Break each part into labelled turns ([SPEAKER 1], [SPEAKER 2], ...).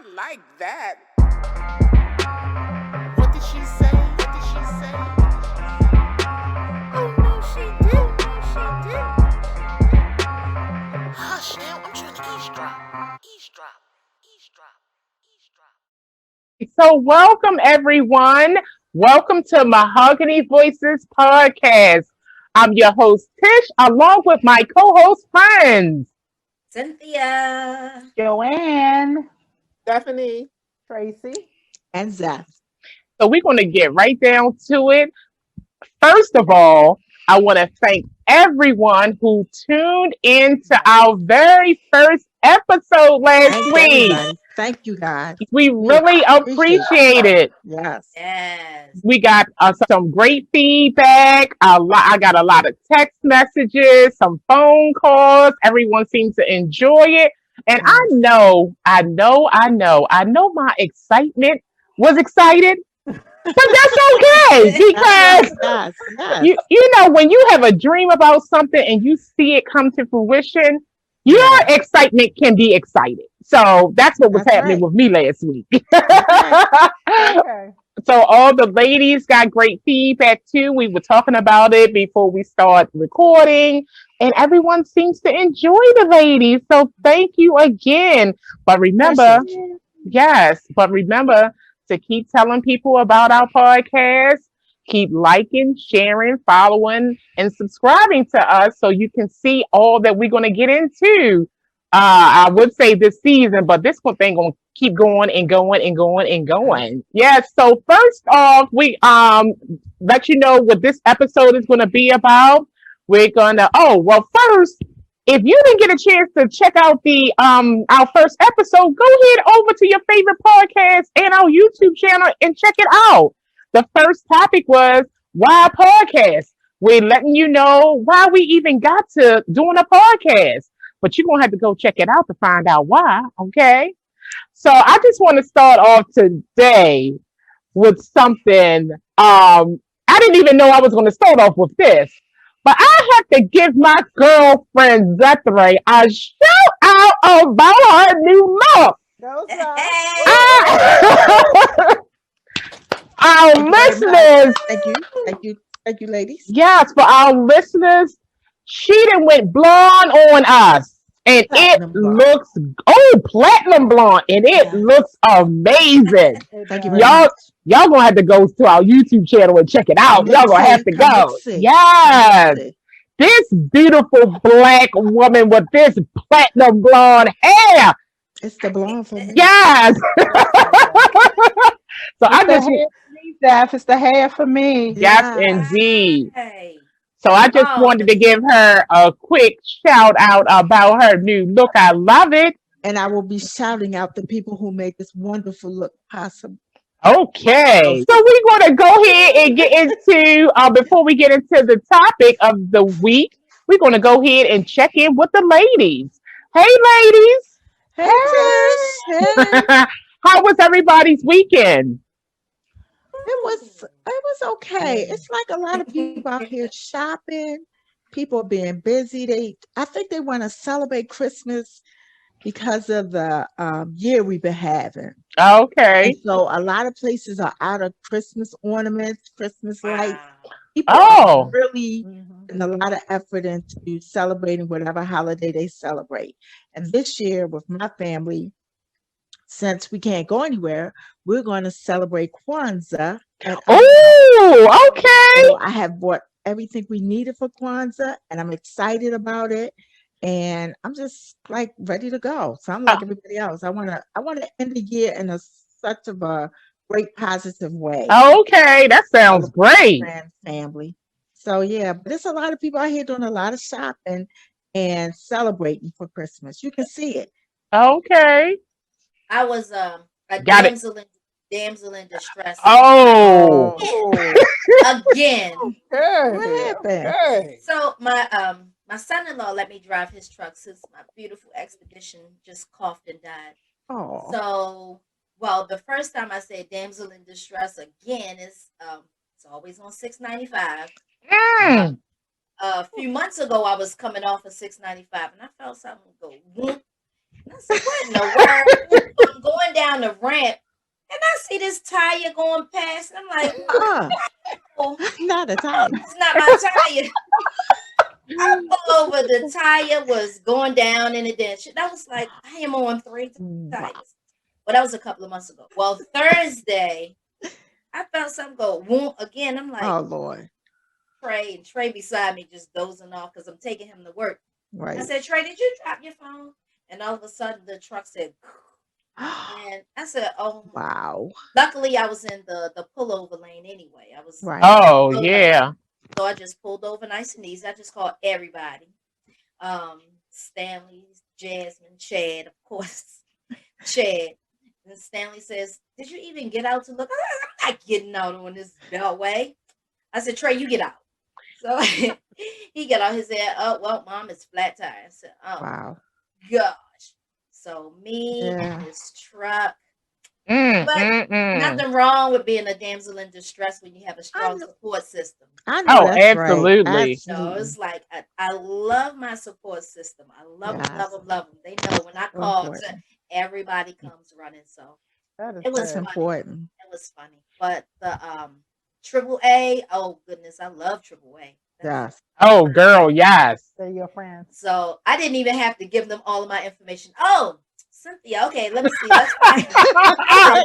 [SPEAKER 1] I like that. What did she say? What did she say? Oh no, she did. No, she did. Hush now, I'm trying to eavesdrop. Eavesdrop. Eavesdrop. Eavesdrop.
[SPEAKER 2] So welcome everyone. Welcome to Mahogany Voices podcast. I'm your host Tish, along with my co-host friends.
[SPEAKER 3] Cynthia,
[SPEAKER 4] Joanne,
[SPEAKER 1] Stephanie.
[SPEAKER 4] Tracy,
[SPEAKER 5] and Zeth.
[SPEAKER 2] So we're going to get right down to it. First of all, I want to thank everyone who tuned in to our very first episode last
[SPEAKER 5] Thanks,
[SPEAKER 2] week.
[SPEAKER 5] everybody. Thank you, guys.
[SPEAKER 2] We really appreciate it.
[SPEAKER 5] Yes.
[SPEAKER 3] yes,
[SPEAKER 2] We got some great feedback. I got a lot of text messages, some phone calls. Everyone seems to enjoy it. And I know my excitement was excited, but that's okay because
[SPEAKER 5] Yes.
[SPEAKER 2] you know when you have a dream about something and you see it come to fruition, your excitement can be excited. So that's what was
[SPEAKER 5] That's
[SPEAKER 2] happening
[SPEAKER 5] right.
[SPEAKER 2] with me last week.
[SPEAKER 4] okay.
[SPEAKER 2] So all the ladies got great feedback too. We were talking about it before we start recording, and everyone seems to enjoy the ladies. So thank you again. But remember, but remember to keep telling people about our podcast. Keep liking, sharing, following, and subscribing to us so you can see all that we're going to get into. I would say this season, but this one thing gonna keep going and going and going and going. Yes. So first off, we let you know what this episode is gonna be about. We're gonna first, if you didn't get a chance to check out the our first episode, go ahead over to your favorite podcast and our YouTube channel and check it out. The first topic was why podcast. We're letting you know why we even got to doing a podcast. But you're gonna have to go check it out to find out why, okay? So I just want to start off today with something. I didn't even know I was gonna start off with this, but I have to give my girlfriend Zethray a shout out about her new look.
[SPEAKER 4] Go,
[SPEAKER 3] hey,
[SPEAKER 2] Our
[SPEAKER 5] Thank you very
[SPEAKER 2] listeners,
[SPEAKER 5] Thank you, ladies.
[SPEAKER 2] yes, for our listeners, she done went blonde on us. And
[SPEAKER 5] Platinum
[SPEAKER 2] it
[SPEAKER 5] blonde.
[SPEAKER 2] looks platinum blonde, and it looks amazing.
[SPEAKER 5] Thank you very
[SPEAKER 2] Y'all,
[SPEAKER 5] much.
[SPEAKER 2] y'all gonna have to go to our YouTube channel and check it out. Y'all gonna have to go. Yes, this beautiful black woman with this platinum blonde hair.
[SPEAKER 5] It's the blonde for me.
[SPEAKER 2] Yes. So I
[SPEAKER 4] It's the
[SPEAKER 2] just
[SPEAKER 4] hair for me, Zeph. It's the hair for me.
[SPEAKER 2] yes,
[SPEAKER 5] Yeah.
[SPEAKER 2] indeed.
[SPEAKER 3] hey.
[SPEAKER 2] So I just
[SPEAKER 3] Oh,
[SPEAKER 2] wanted to give her a quick shout out about her new look. I love it.
[SPEAKER 5] And I will be shouting out the people who made this wonderful look possible.
[SPEAKER 2] Okay. So we're going to go ahead and get into, before we get into the topic of the week, we're going to go ahead and check in with the ladies. Hey,
[SPEAKER 5] Hey, Tish. Hey.
[SPEAKER 2] ladies. How was everybody's weekend?
[SPEAKER 5] It was okay. It's like a lot of people out here shopping. People are being busy. I think they want to celebrate Christmas because of the year we've been having.
[SPEAKER 2] Okay.
[SPEAKER 5] And so a lot of places are out of Christmas ornaments, Christmas lights.
[SPEAKER 3] wow.
[SPEAKER 5] People
[SPEAKER 2] Oh.
[SPEAKER 5] are really
[SPEAKER 4] Mhm.
[SPEAKER 5] putting a lot of effort into celebrating whatever holiday they celebrate. And this year with my family, since we can't go anywhere, we're going to celebrate Kwanzaa. At our house.
[SPEAKER 2] Oh, okay.
[SPEAKER 5] So I have bought everything we needed for Kwanzaa, and I'm excited about it. And I'm just like ready to go. So I'm like everybody else. I want to end the year in such of a great positive way.
[SPEAKER 2] Okay. That sounds great.
[SPEAKER 5] Friends, family. So yeah, but there's a lot of people out here doing a lot of shopping and celebrating for Christmas. You can see it.
[SPEAKER 2] Okay.
[SPEAKER 3] I was a
[SPEAKER 2] Got it.
[SPEAKER 3] damsel in distress.
[SPEAKER 2] Oh.
[SPEAKER 3] Again.
[SPEAKER 5] What happened?
[SPEAKER 4] Okay.
[SPEAKER 3] So my son-in-law let me drive his truck since my beautiful expedition just coughed and died.
[SPEAKER 5] Oh,
[SPEAKER 3] So, well, the first time I said damsel in distress again is it's always on 695.
[SPEAKER 2] Mm.
[SPEAKER 3] A few months ago, I was coming off of 695, and I felt something go whoop. And I said, "What in the world?" I'm going down down the ramp, and I see this tire going past. And I'm like, oh,
[SPEAKER 5] Not a tire.
[SPEAKER 3] it's not my tire. I pull over. The tire was going down in a ditch. And I was like, I am on 3 tires. But that was a couple of months ago. Well, Thursday, I felt something go whoom again. I'm like,
[SPEAKER 5] Oh Lord.
[SPEAKER 3] Trey beside me just dozing off because I'm taking him to work. I
[SPEAKER 5] Right.
[SPEAKER 3] said, Trey, did you drop your phone? And all of a sudden the truck said, and I said, oh,
[SPEAKER 5] Wow.
[SPEAKER 3] luckily I was in the pullover lane anyway. I was
[SPEAKER 5] Right.
[SPEAKER 2] Oh yeah.
[SPEAKER 3] So I just pulled over nice and easy. I just called everybody. Stanley, Jasmine, Chad, of course. Chad. And Stanley says, did you even get out to look? I'm not getting out on this beltway. I said, Trey, you get out. So he got out. He said, oh, well, Mom, it's flat tire. I said, oh,
[SPEAKER 5] Wow.
[SPEAKER 3] gosh. So me
[SPEAKER 5] Yeah.
[SPEAKER 3] and this truck.
[SPEAKER 2] Mm,
[SPEAKER 3] But
[SPEAKER 2] mm, mm.
[SPEAKER 3] nothing wrong with being a damsel in distress when you have a strong
[SPEAKER 5] know.
[SPEAKER 3] support system.
[SPEAKER 5] I know
[SPEAKER 2] Oh,
[SPEAKER 5] that's
[SPEAKER 2] absolutely.
[SPEAKER 5] right.
[SPEAKER 3] So
[SPEAKER 5] Absolutely.
[SPEAKER 3] it's like I love my support system. I love them,
[SPEAKER 5] Yes.
[SPEAKER 3] love them. They know when I
[SPEAKER 5] So
[SPEAKER 3] call,
[SPEAKER 5] important.
[SPEAKER 3] everybody comes running. So
[SPEAKER 4] That is
[SPEAKER 3] it was
[SPEAKER 5] That's
[SPEAKER 4] good.
[SPEAKER 3] funny.
[SPEAKER 5] important.
[SPEAKER 3] It was funny. But the triple A, oh goodness, I love triple A.
[SPEAKER 5] Yes.
[SPEAKER 2] Oh, girl, yes.
[SPEAKER 4] They're your friends.
[SPEAKER 3] So I didn't even have to give them all of my information. Oh, Cynthia, okay, let me see. Let's find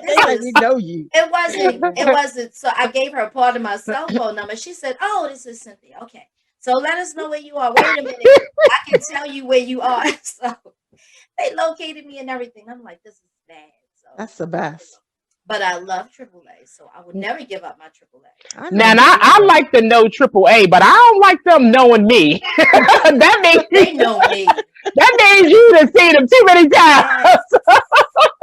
[SPEAKER 5] They like we know you.
[SPEAKER 3] It wasn't. So I gave her a part of my cell phone number. She said, oh, this is Cynthia. Okay. So let us know where you are. Wait a minute. I can tell you where you are. So they located me and everything. I'm like, this is bad. So
[SPEAKER 5] That's the best.
[SPEAKER 3] but I love AAA, so I would never give up my AAA.
[SPEAKER 5] I
[SPEAKER 2] Now,
[SPEAKER 5] know.
[SPEAKER 2] I like to know AAA, but I don't like them knowing me. that makes
[SPEAKER 3] They know me.
[SPEAKER 2] that means you have seen them too many times.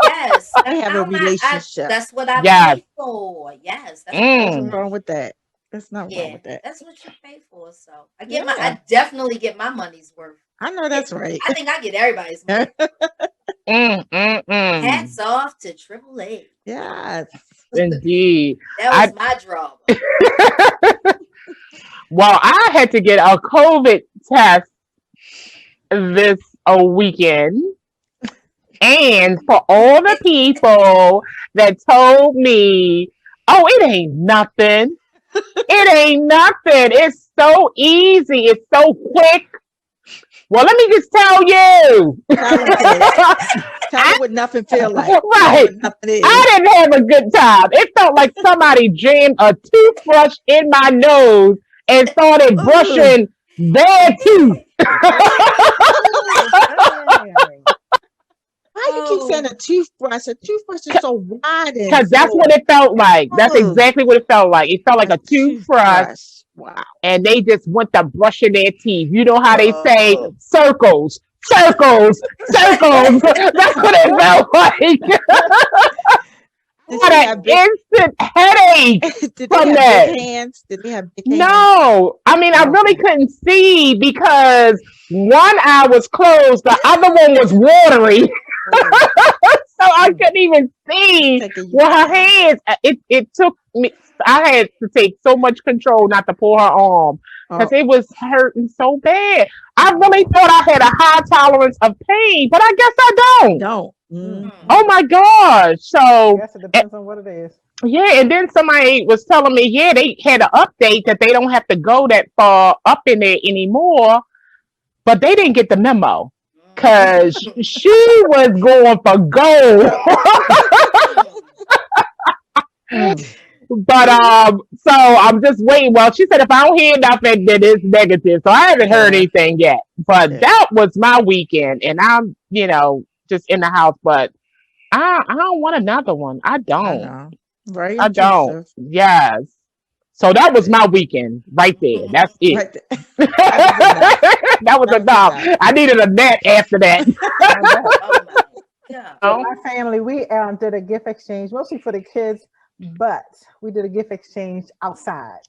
[SPEAKER 3] Yes.
[SPEAKER 5] I have a relationship.
[SPEAKER 3] That's what I
[SPEAKER 2] Yes.
[SPEAKER 3] pay for. Yes. That's
[SPEAKER 2] Mm.
[SPEAKER 5] Nothing wrong with that. There's nothing wrong
[SPEAKER 3] yeah,
[SPEAKER 5] with that.
[SPEAKER 3] that's what you pay for. So I get my
[SPEAKER 5] Yeah.
[SPEAKER 3] I definitely get my money's worth.
[SPEAKER 5] I know that's right.
[SPEAKER 3] I think I get everybody's money. Hats off to AAA.
[SPEAKER 5] Yes.
[SPEAKER 2] Indeed.
[SPEAKER 3] That was my drama.
[SPEAKER 2] Well, I had to get a COVID test this weekend. And for all the people that told me, oh, it ain't nothing. It ain't nothing. It's so easy. It's so quick. Well, let me just tell you.
[SPEAKER 5] Tell me what nothing feel like.
[SPEAKER 2] Right.
[SPEAKER 5] What nothing is.
[SPEAKER 2] I didn't have a good time. It felt like somebody jammed a toothbrush in my nose and started brushing their teeth.
[SPEAKER 5] Why you keep saying a toothbrush? A toothbrush is so wide.
[SPEAKER 2] Because that's what it felt like. That's exactly what it felt like. It felt like a toothbrush.
[SPEAKER 5] Wow.
[SPEAKER 2] And they just went to brushing their teeth. You know how they say circles, circles, circles. That's what it felt like.
[SPEAKER 5] Did
[SPEAKER 2] I
[SPEAKER 5] they
[SPEAKER 2] had
[SPEAKER 5] have
[SPEAKER 2] an
[SPEAKER 5] big,
[SPEAKER 2] instant headache
[SPEAKER 5] did
[SPEAKER 2] from
[SPEAKER 5] they have
[SPEAKER 2] that.
[SPEAKER 5] big hands? Did they have big hands?
[SPEAKER 2] No, I mean, I really couldn't see because one eye was closed, the other one was watery. So I couldn't even see
[SPEAKER 5] Take a
[SPEAKER 2] with her hands. It took me, I had to take so much control not to pull her arm because it was hurting so bad. I really thought I had a high tolerance of pain, but I guess I don't.
[SPEAKER 5] Don't.
[SPEAKER 2] Oh my gosh. So,
[SPEAKER 4] Yes, it depends on what it is.
[SPEAKER 2] yeah, and then somebody was telling me, yeah, they had an update that they don't have to go that far up in there anymore, but they didn't get the memo because she was going for gold. But so I'm just waiting. Well, she said if I don't hear nothing, then it's negative. So I haven't heard anything yet. But that was my weekend, and I'm, just in the house. But I don't want another one. I
[SPEAKER 5] I
[SPEAKER 2] don't.
[SPEAKER 5] know. Very
[SPEAKER 2] I don't.
[SPEAKER 5] intrusive.
[SPEAKER 2] Yes. So that was my weekend right there. That's it.
[SPEAKER 5] Right there. That was enough.
[SPEAKER 2] That was
[SPEAKER 5] That was
[SPEAKER 2] enough. I needed a nap after that.
[SPEAKER 3] Oh my God.
[SPEAKER 2] Oh,
[SPEAKER 4] My family, we did a gift exchange, mostly for the kids, but we did a gift exchange outside.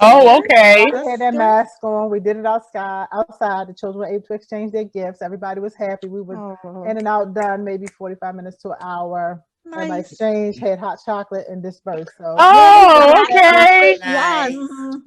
[SPEAKER 2] oh, okay.
[SPEAKER 4] We had their mask on. We did it outside. The children were able to exchange their gifts. Everybody was happy. We were in and out done maybe 45 minutes to an hour. Everybody
[SPEAKER 5] Nice.
[SPEAKER 4] exchanged, had hot chocolate and dispersed. So
[SPEAKER 2] Oh, okay.
[SPEAKER 3] Nice.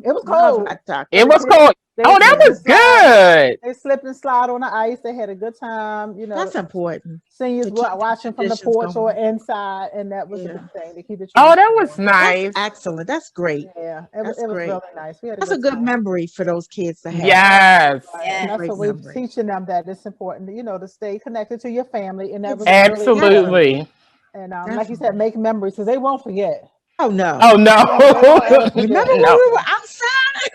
[SPEAKER 4] it was cold.
[SPEAKER 2] It was cold. Oh, that
[SPEAKER 4] slipped and
[SPEAKER 2] was
[SPEAKER 4] slide.
[SPEAKER 2] good.
[SPEAKER 4] They slipped and slide on the ice. They had a good time.
[SPEAKER 5] That's important.
[SPEAKER 4] Seniors
[SPEAKER 5] To keep the
[SPEAKER 4] watching from the
[SPEAKER 5] traditions
[SPEAKER 4] porch or
[SPEAKER 5] going.
[SPEAKER 4] inside, and that was a
[SPEAKER 5] Yeah.
[SPEAKER 4] good thing to keep the
[SPEAKER 2] Oh,
[SPEAKER 4] tradition
[SPEAKER 2] that was
[SPEAKER 4] going.
[SPEAKER 5] That's
[SPEAKER 2] nice.
[SPEAKER 5] excellent. That's great.
[SPEAKER 4] Yeah,
[SPEAKER 5] That's
[SPEAKER 4] it was
[SPEAKER 5] great.
[SPEAKER 4] really nice. We had a
[SPEAKER 5] That's a
[SPEAKER 4] good
[SPEAKER 5] good
[SPEAKER 4] time.
[SPEAKER 5] memory for those kids to have.
[SPEAKER 2] Yes.
[SPEAKER 4] Right.
[SPEAKER 3] Yeah.
[SPEAKER 4] And that's
[SPEAKER 5] Great
[SPEAKER 4] what we're
[SPEAKER 5] memory.
[SPEAKER 4] teaching them, that it's important, to stay connected to your family, and that was
[SPEAKER 5] Exactly.
[SPEAKER 4] really important.
[SPEAKER 2] Absolutely.
[SPEAKER 4] And like you said, make memories because they won't forget.
[SPEAKER 5] Oh no.
[SPEAKER 2] Oh
[SPEAKER 4] They don't ever
[SPEAKER 2] no.
[SPEAKER 4] forget.
[SPEAKER 5] Remember when
[SPEAKER 2] No.
[SPEAKER 5] we were outside?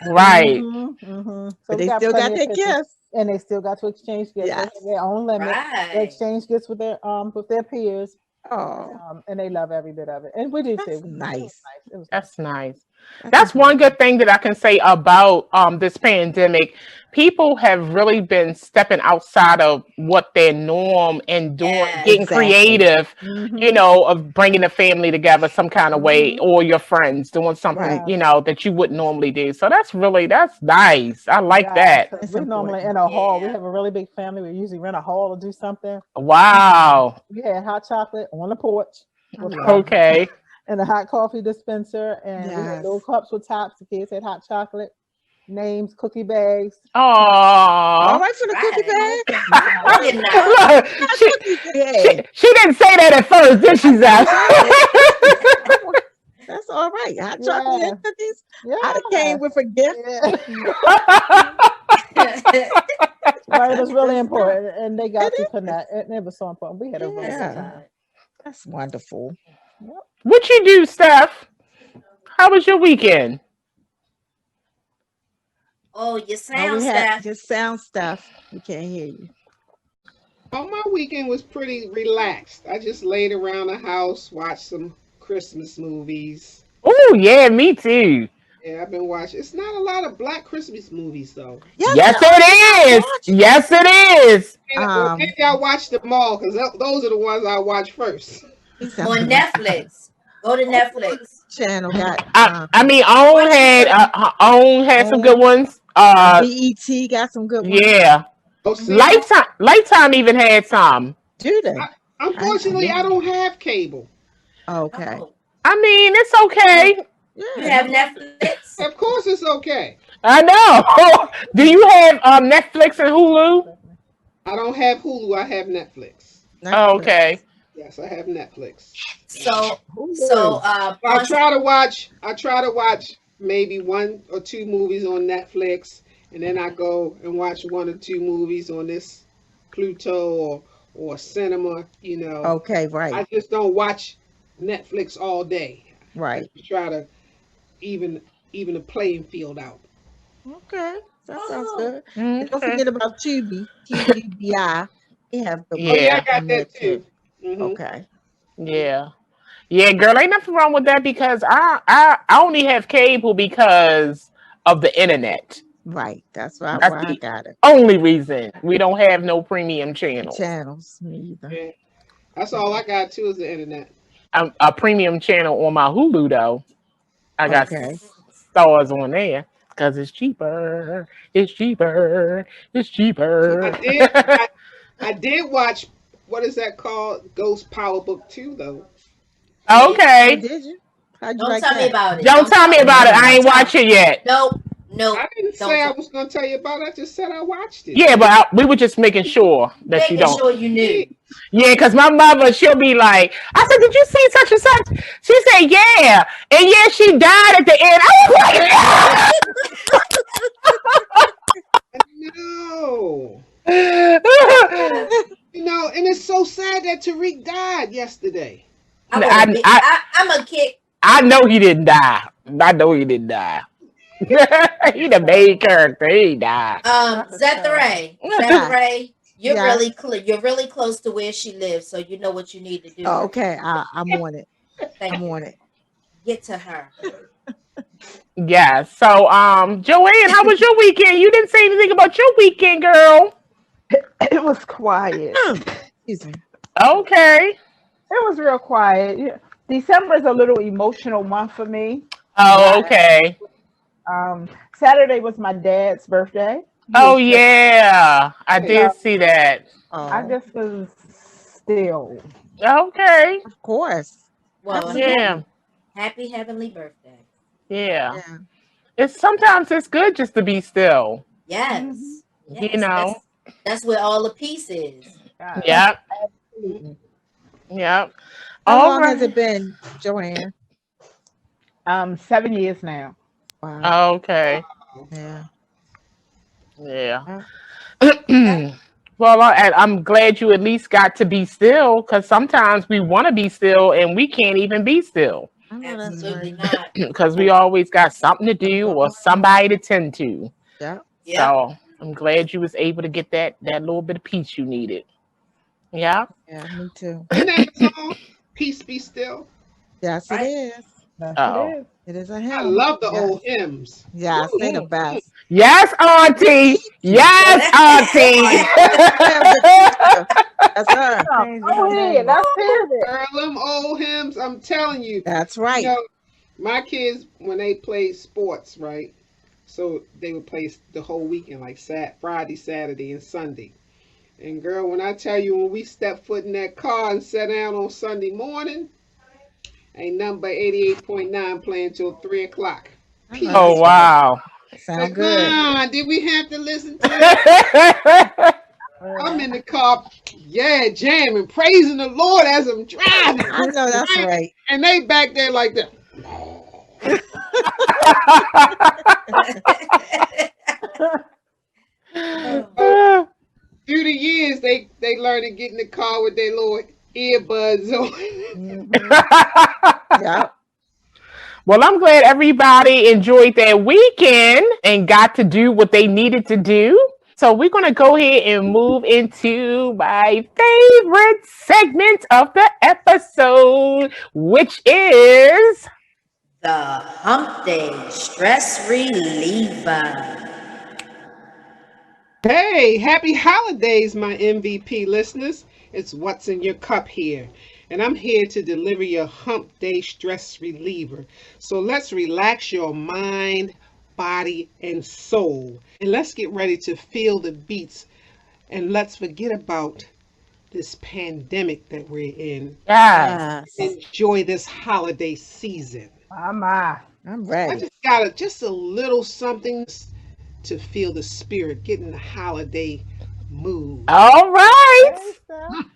[SPEAKER 2] Right.
[SPEAKER 4] So
[SPEAKER 5] But
[SPEAKER 4] we
[SPEAKER 5] they
[SPEAKER 4] got
[SPEAKER 5] still got
[SPEAKER 4] plenty of
[SPEAKER 5] their
[SPEAKER 4] pictures,
[SPEAKER 5] gifts.
[SPEAKER 4] and they still got to exchange gifts. They
[SPEAKER 5] Yes.
[SPEAKER 4] have their own limit. They
[SPEAKER 3] Right.
[SPEAKER 4] exchange gifts with their peers,
[SPEAKER 5] Oh,
[SPEAKER 4] and they love every bit of it. And we do
[SPEAKER 5] that's
[SPEAKER 4] too.
[SPEAKER 5] nice.
[SPEAKER 4] It was nice.
[SPEAKER 2] That's nice.
[SPEAKER 5] That's
[SPEAKER 2] That's one
[SPEAKER 5] important.
[SPEAKER 2] good thing that I can say about this pandemic. People have really been stepping outside of what their norm and doing,
[SPEAKER 3] Yes.
[SPEAKER 2] getting
[SPEAKER 5] Exactly.
[SPEAKER 2] creative,
[SPEAKER 4] Mhm.
[SPEAKER 2] of bringing the family together some kind of way, or your friends doing something,
[SPEAKER 5] Right.
[SPEAKER 2] that you wouldn't normally do. So that's nice. I like that.
[SPEAKER 4] Because
[SPEAKER 5] It's
[SPEAKER 4] we're normally
[SPEAKER 5] important.
[SPEAKER 4] in a hall. We
[SPEAKER 3] Yeah.
[SPEAKER 4] have a really big family. We usually rent a hall to do something.
[SPEAKER 2] Wow.
[SPEAKER 4] We had hot chocolate on the porch
[SPEAKER 5] I
[SPEAKER 4] with
[SPEAKER 5] love it.
[SPEAKER 2] Okay.
[SPEAKER 4] and a hot coffee dispenser, and we had little
[SPEAKER 5] Yes.
[SPEAKER 4] cups with tops. The kids had hot chocolate, names, cookie bags.
[SPEAKER 5] All
[SPEAKER 2] Aww.
[SPEAKER 5] right for the cookie
[SPEAKER 3] Right.
[SPEAKER 5] bag.
[SPEAKER 3] Bring it now.
[SPEAKER 2] Look, she,
[SPEAKER 5] Cookie
[SPEAKER 2] she,
[SPEAKER 5] bag.
[SPEAKER 2] she didn't say that at first, did she, Zach?
[SPEAKER 5] That's all right. Hot chocolate
[SPEAKER 4] Yeah,
[SPEAKER 5] and cookies.
[SPEAKER 4] yeah,
[SPEAKER 5] I'd have came with a gift.
[SPEAKER 4] yeah. Right, it was really
[SPEAKER 5] That's
[SPEAKER 4] important, and they got
[SPEAKER 5] It
[SPEAKER 4] to
[SPEAKER 5] is.
[SPEAKER 4] connect. It was so important. We had a really good
[SPEAKER 5] Yeah.
[SPEAKER 4] time.
[SPEAKER 5] That's wonderful.
[SPEAKER 2] What you do, Steph? How was your weekend?
[SPEAKER 3] Oh, your
[SPEAKER 5] Oh,
[SPEAKER 3] sound
[SPEAKER 5] we had
[SPEAKER 3] stuff.
[SPEAKER 5] just sound stuff. We can't hear you.
[SPEAKER 6] Oh, my weekend was pretty relaxed. I just laid around the house, watched some Christmas movies.
[SPEAKER 2] Oh, yeah, me too.
[SPEAKER 6] Yeah, I've been watching. It's not a lot of Black Christmas movies though.
[SPEAKER 5] Yes,
[SPEAKER 2] Yes,
[SPEAKER 5] there are.
[SPEAKER 2] it is.
[SPEAKER 5] Watch.
[SPEAKER 2] Yes, it is.
[SPEAKER 6] Well, maybe I watch them all because those are the ones I watch first.
[SPEAKER 5] he sounds
[SPEAKER 3] On
[SPEAKER 5] like
[SPEAKER 3] Netflix. Go to Netflix.
[SPEAKER 5] channel got
[SPEAKER 2] I mean, Own had some good ones.
[SPEAKER 5] BET got some good ones.
[SPEAKER 2] Yeah.
[SPEAKER 6] Oh, see,
[SPEAKER 2] Lifetime even had some.
[SPEAKER 5] Do they?
[SPEAKER 6] unfortunately, I don't have cable.
[SPEAKER 5] Okay.
[SPEAKER 3] Oh,
[SPEAKER 2] I mean, it's okay.
[SPEAKER 3] you
[SPEAKER 5] Yeah.
[SPEAKER 3] have Netflix?
[SPEAKER 6] Of course, it's okay.
[SPEAKER 2] I know. Do you have Netflix and Hulu?
[SPEAKER 6] I don't have Hulu. I have Netflix.
[SPEAKER 2] Oh, okay.
[SPEAKER 6] Yes, I have Netflix.
[SPEAKER 3] So
[SPEAKER 6] I try to watch. Maybe one or two movies on Netflix, and then I go and watch one or two movies on this Pluto or cinema.
[SPEAKER 5] Okay,
[SPEAKER 6] I
[SPEAKER 5] right.
[SPEAKER 6] just don't watch Netflix all day.
[SPEAKER 5] Right.
[SPEAKER 6] I try to even the playing field out.
[SPEAKER 5] Okay. That sounds
[SPEAKER 3] Oh.
[SPEAKER 5] good. And don't
[SPEAKER 2] Okay.
[SPEAKER 5] forget about Tubi. TUBI. They have good
[SPEAKER 2] Yeah.
[SPEAKER 6] Oh yeah, I
[SPEAKER 5] ones
[SPEAKER 6] got
[SPEAKER 5] on there
[SPEAKER 6] that too. Mhm.
[SPEAKER 5] Okay.
[SPEAKER 2] Yeah. Yeah, girl, ain't nothing wrong with that because I only have cable because of the internet.
[SPEAKER 5] Right. That's why
[SPEAKER 2] That's
[SPEAKER 5] I
[SPEAKER 2] the
[SPEAKER 5] got it.
[SPEAKER 2] only reason we don't have no premium channels.
[SPEAKER 5] Channels. Me either.
[SPEAKER 6] Yeah. That's all I got too is the internet.
[SPEAKER 2] A premium channel on my Hulu though. I got
[SPEAKER 5] Okay.
[SPEAKER 2] stars on there because it's cheaper. It's cheaper. It's cheaper.
[SPEAKER 6] I did watch, what is that called? Ghost Power Book 2 though.
[SPEAKER 5] Oh,
[SPEAKER 2] Okay.
[SPEAKER 5] did you? How'd you
[SPEAKER 3] Don't
[SPEAKER 5] like
[SPEAKER 3] tell me
[SPEAKER 5] that?
[SPEAKER 3] about it.
[SPEAKER 2] Don't tell me about it. I ain't
[SPEAKER 3] Don't tell
[SPEAKER 2] watch it yet.
[SPEAKER 3] Nope.
[SPEAKER 6] I didn't
[SPEAKER 3] Don't
[SPEAKER 6] say I
[SPEAKER 3] tell-
[SPEAKER 6] was going to tell you about it. I just said I watched it.
[SPEAKER 2] Yeah, but we were just making sure that you
[SPEAKER 3] Making
[SPEAKER 2] don't.
[SPEAKER 3] sure you knew.
[SPEAKER 2] Yeah, because my mother, she'll be like, I said, did you see such and such? She said, yeah. And yeah, she died at the end. I
[SPEAKER 6] No.
[SPEAKER 2] was like,
[SPEAKER 6] And it's so sad that Tariq died yesterday.
[SPEAKER 3] I'm a kick.
[SPEAKER 2] I know he didn't die. I know he didn't die. He the main character. He died.
[SPEAKER 3] Zethray.
[SPEAKER 5] Yeah.
[SPEAKER 3] Zethray, you're
[SPEAKER 5] Yeah.
[SPEAKER 3] you're really close to where she lives, so you know what you need to do.
[SPEAKER 5] Oh, okay. I'm on it.
[SPEAKER 3] Thank
[SPEAKER 5] I'm
[SPEAKER 3] you.
[SPEAKER 5] on it.
[SPEAKER 3] Get to her.
[SPEAKER 2] Yeah. So, Joanne, how was your weekend? You didn't say anything about your weekend, girl.
[SPEAKER 7] It was quiet.
[SPEAKER 5] Excuse me.
[SPEAKER 2] Okay.
[SPEAKER 7] It was real quiet. Yeah. December is a little emotional month for me.
[SPEAKER 2] Oh, okay.
[SPEAKER 7] Saturday was my dad's birthday.
[SPEAKER 2] Oh, yeah. I
[SPEAKER 7] So
[SPEAKER 2] did see that.
[SPEAKER 7] I
[SPEAKER 5] Oh,
[SPEAKER 7] just was still.
[SPEAKER 2] Okay.
[SPEAKER 5] of course.
[SPEAKER 3] Well,
[SPEAKER 2] Yeah.
[SPEAKER 3] happy heavenly birthday.
[SPEAKER 2] Yeah.
[SPEAKER 5] Yeah.
[SPEAKER 2] Sometimes it's good just to be still.
[SPEAKER 3] Yes.
[SPEAKER 2] You
[SPEAKER 3] Yes.
[SPEAKER 2] know.
[SPEAKER 3] That's where all the peace is.
[SPEAKER 2] Yep.
[SPEAKER 7] Absolutely.
[SPEAKER 2] Yep.
[SPEAKER 5] How
[SPEAKER 2] All
[SPEAKER 5] long has
[SPEAKER 2] right.
[SPEAKER 5] it been, Joanne?
[SPEAKER 7] 7 years now.
[SPEAKER 5] Wow.
[SPEAKER 2] Okay.
[SPEAKER 5] Yeah.
[SPEAKER 2] Yeah.
[SPEAKER 5] Uh,
[SPEAKER 2] Well, I'm glad you at least got to be still, because sometimes we want to be still and we can't even be still
[SPEAKER 5] I know that's
[SPEAKER 3] Absolutely
[SPEAKER 5] right.
[SPEAKER 3] not.
[SPEAKER 2] because we always got something to do or somebody to tend to.
[SPEAKER 5] Yeah.
[SPEAKER 3] Yep.
[SPEAKER 2] So I'm glad you was able to get that little bit of peace you needed. Yeah.
[SPEAKER 5] Yeah, me too.
[SPEAKER 6] Isn't that a song? Peace be still.
[SPEAKER 5] Yes, it
[SPEAKER 3] Right.
[SPEAKER 5] is.
[SPEAKER 7] That's it
[SPEAKER 2] Oh.
[SPEAKER 7] is.
[SPEAKER 5] It is a
[SPEAKER 6] I
[SPEAKER 5] hymn.
[SPEAKER 6] love the
[SPEAKER 5] Yes.
[SPEAKER 6] old hymns.
[SPEAKER 5] Yes, they the best.
[SPEAKER 2] Yes, Auntie. Yes, Auntie.
[SPEAKER 5] That's her.
[SPEAKER 4] Change the
[SPEAKER 7] Go ahead.
[SPEAKER 4] name.
[SPEAKER 7] Let's hear it.
[SPEAKER 6] Girl, them old hymns, I'm telling you.
[SPEAKER 5] That's
[SPEAKER 6] You
[SPEAKER 5] right.
[SPEAKER 6] know, my kids, when they played sports, right? So they would play the whole weekend, like Friday, Saturday, and Sunday. And girl, when I tell you, when we stepped foot in that car and sat down on Sunday morning, ain't nothing but 88.9 playing till 3 o'clock.
[SPEAKER 5] I know
[SPEAKER 2] Oh,
[SPEAKER 5] that's right.
[SPEAKER 2] wow.
[SPEAKER 5] Sound good.
[SPEAKER 6] Did we have to listen to it? I'm in the car, yeah, jamming, praising the Lord as I'm driving.
[SPEAKER 5] I know that's
[SPEAKER 6] Right?
[SPEAKER 5] right.
[SPEAKER 6] And they back there like that.
[SPEAKER 3] Oh,
[SPEAKER 6] Through the years, they learn to get in the car with their little earbuds on.
[SPEAKER 5] Yeah.
[SPEAKER 2] Well, I'm glad everybody enjoyed their weekend and got to do what they needed to do. So we're going to go ahead and move into my favorite segment of the episode, which is
[SPEAKER 3] the Hump Day Stress Reliever.
[SPEAKER 6] Hey, happy holidays, my MVP listeners. It's What's in Your Cup here. And I'm here to deliver your Hump Day Stress Reliever. So let's relax your mind, body, and soul. And let's get ready to feel the beats. And let's forget about this pandemic that we're in.
[SPEAKER 2] yes.
[SPEAKER 6] Enjoy this holiday season.
[SPEAKER 7] I'm
[SPEAKER 5] I'm
[SPEAKER 6] I
[SPEAKER 5] ready.
[SPEAKER 6] just got just a little something to feel the spirit, get in the holiday mood.
[SPEAKER 2] All right.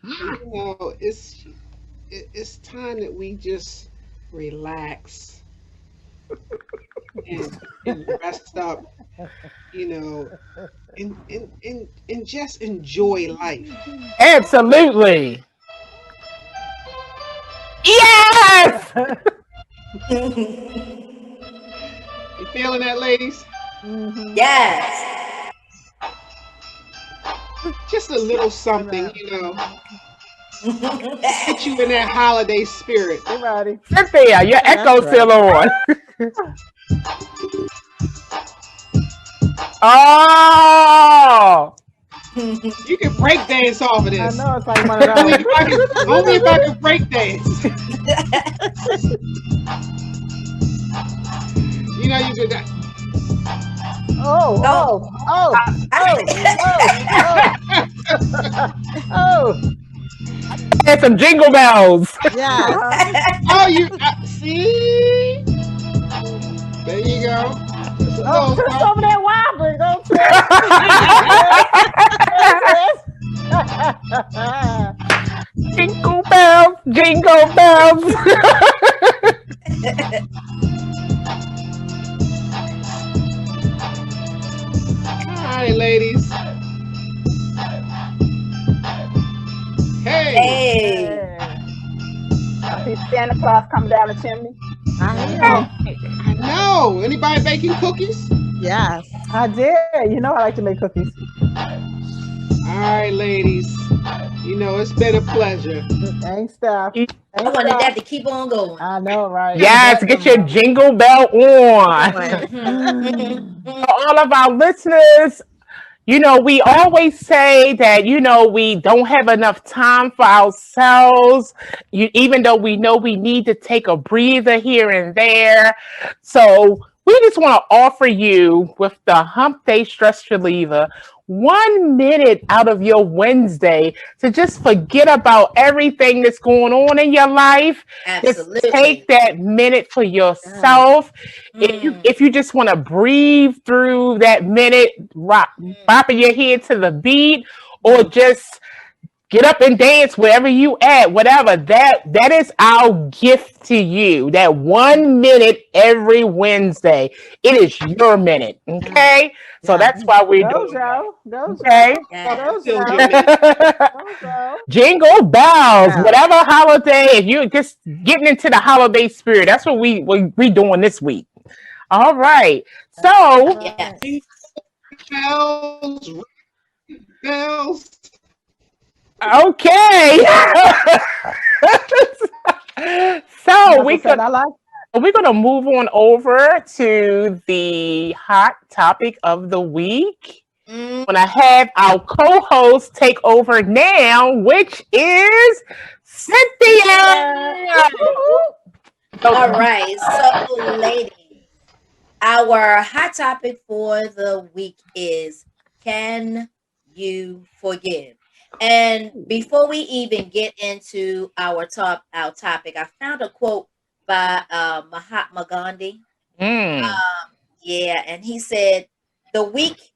[SPEAKER 6] You know, it's time that we just relax and rest up, you know, and just enjoy life.
[SPEAKER 2] Absolutely. Yes.
[SPEAKER 6] You feeling that, ladies?
[SPEAKER 3] Yes.
[SPEAKER 6] Just a little something, you know, get you in that holiday spirit.
[SPEAKER 4] Get ready.
[SPEAKER 2] Cynthia, your echo's
[SPEAKER 5] right.
[SPEAKER 2] still on. Oh.
[SPEAKER 6] You can break dance off of
[SPEAKER 4] I
[SPEAKER 6] this.
[SPEAKER 4] know it's like one of
[SPEAKER 6] Only
[SPEAKER 4] those.
[SPEAKER 6] if I can break dance. You know you did that.
[SPEAKER 4] Oh,
[SPEAKER 3] No.
[SPEAKER 4] oh, oh, oh.
[SPEAKER 2] And some jingle bells.
[SPEAKER 5] Yes.
[SPEAKER 6] Oh, you see? There you go. Just a
[SPEAKER 4] Oh,
[SPEAKER 6] little
[SPEAKER 4] twist
[SPEAKER 6] something.
[SPEAKER 4] over that wobbly. Don't twist.
[SPEAKER 2] Jingle bells, jingle bells.
[SPEAKER 6] All right, ladies. Hey.
[SPEAKER 3] Hey.
[SPEAKER 7] I see Santa Claus coming down the chimney.
[SPEAKER 5] I am.
[SPEAKER 6] I know. Anybody baking cookies?
[SPEAKER 5] Yes.
[SPEAKER 4] I did. You know I like to make cookies.
[SPEAKER 6] All right, ladies. You know, it's been a pleasure.
[SPEAKER 4] Ain't stuff.
[SPEAKER 3] I wanted that to keep on going.
[SPEAKER 4] I know, right?
[SPEAKER 2] Yes, get your jingle bell on. For all of our listeners, you know, we always say that, you know, we don't have enough time for ourselves, even though we know we need to take a breather here and there. So we just want to offer you with the Hump Day Stress Reliever 1 minute out of your Wednesday to just forget about everything that's going on in your life. Just
[SPEAKER 3] Absolutely.
[SPEAKER 2] take that minute for
[SPEAKER 5] Yeah.
[SPEAKER 2] yourself. If you just want to breathe through that minute, bopping your head to the beat, or just get up and dance wherever you at, whatever. That is our gift to you. That 1 minute every Wednesday. It is your minute. Okay? So
[SPEAKER 5] Yeah.
[SPEAKER 2] that's why we're doing that. Okay?
[SPEAKER 3] Yes.
[SPEAKER 2] Jingle bells,
[SPEAKER 5] Yeah.
[SPEAKER 2] whatever holiday, if you're just getting into the holiday spirit, that's what we doing this week. All right. So
[SPEAKER 3] Yes.
[SPEAKER 6] Bells, bells.
[SPEAKER 2] okay. So
[SPEAKER 5] Uncle said, I like.
[SPEAKER 2] we're going to move on over to the hot topic of the week.
[SPEAKER 3] Mm.
[SPEAKER 2] When I have our co-host take over now, which is Cynthia.
[SPEAKER 3] All right. So, ladies, our hot topic for the week is, can you forgive? And before we even get into our topic, I found a quote by Mahatma Gandhi.
[SPEAKER 2] Mm.
[SPEAKER 3] Yeah, and he said, "The weak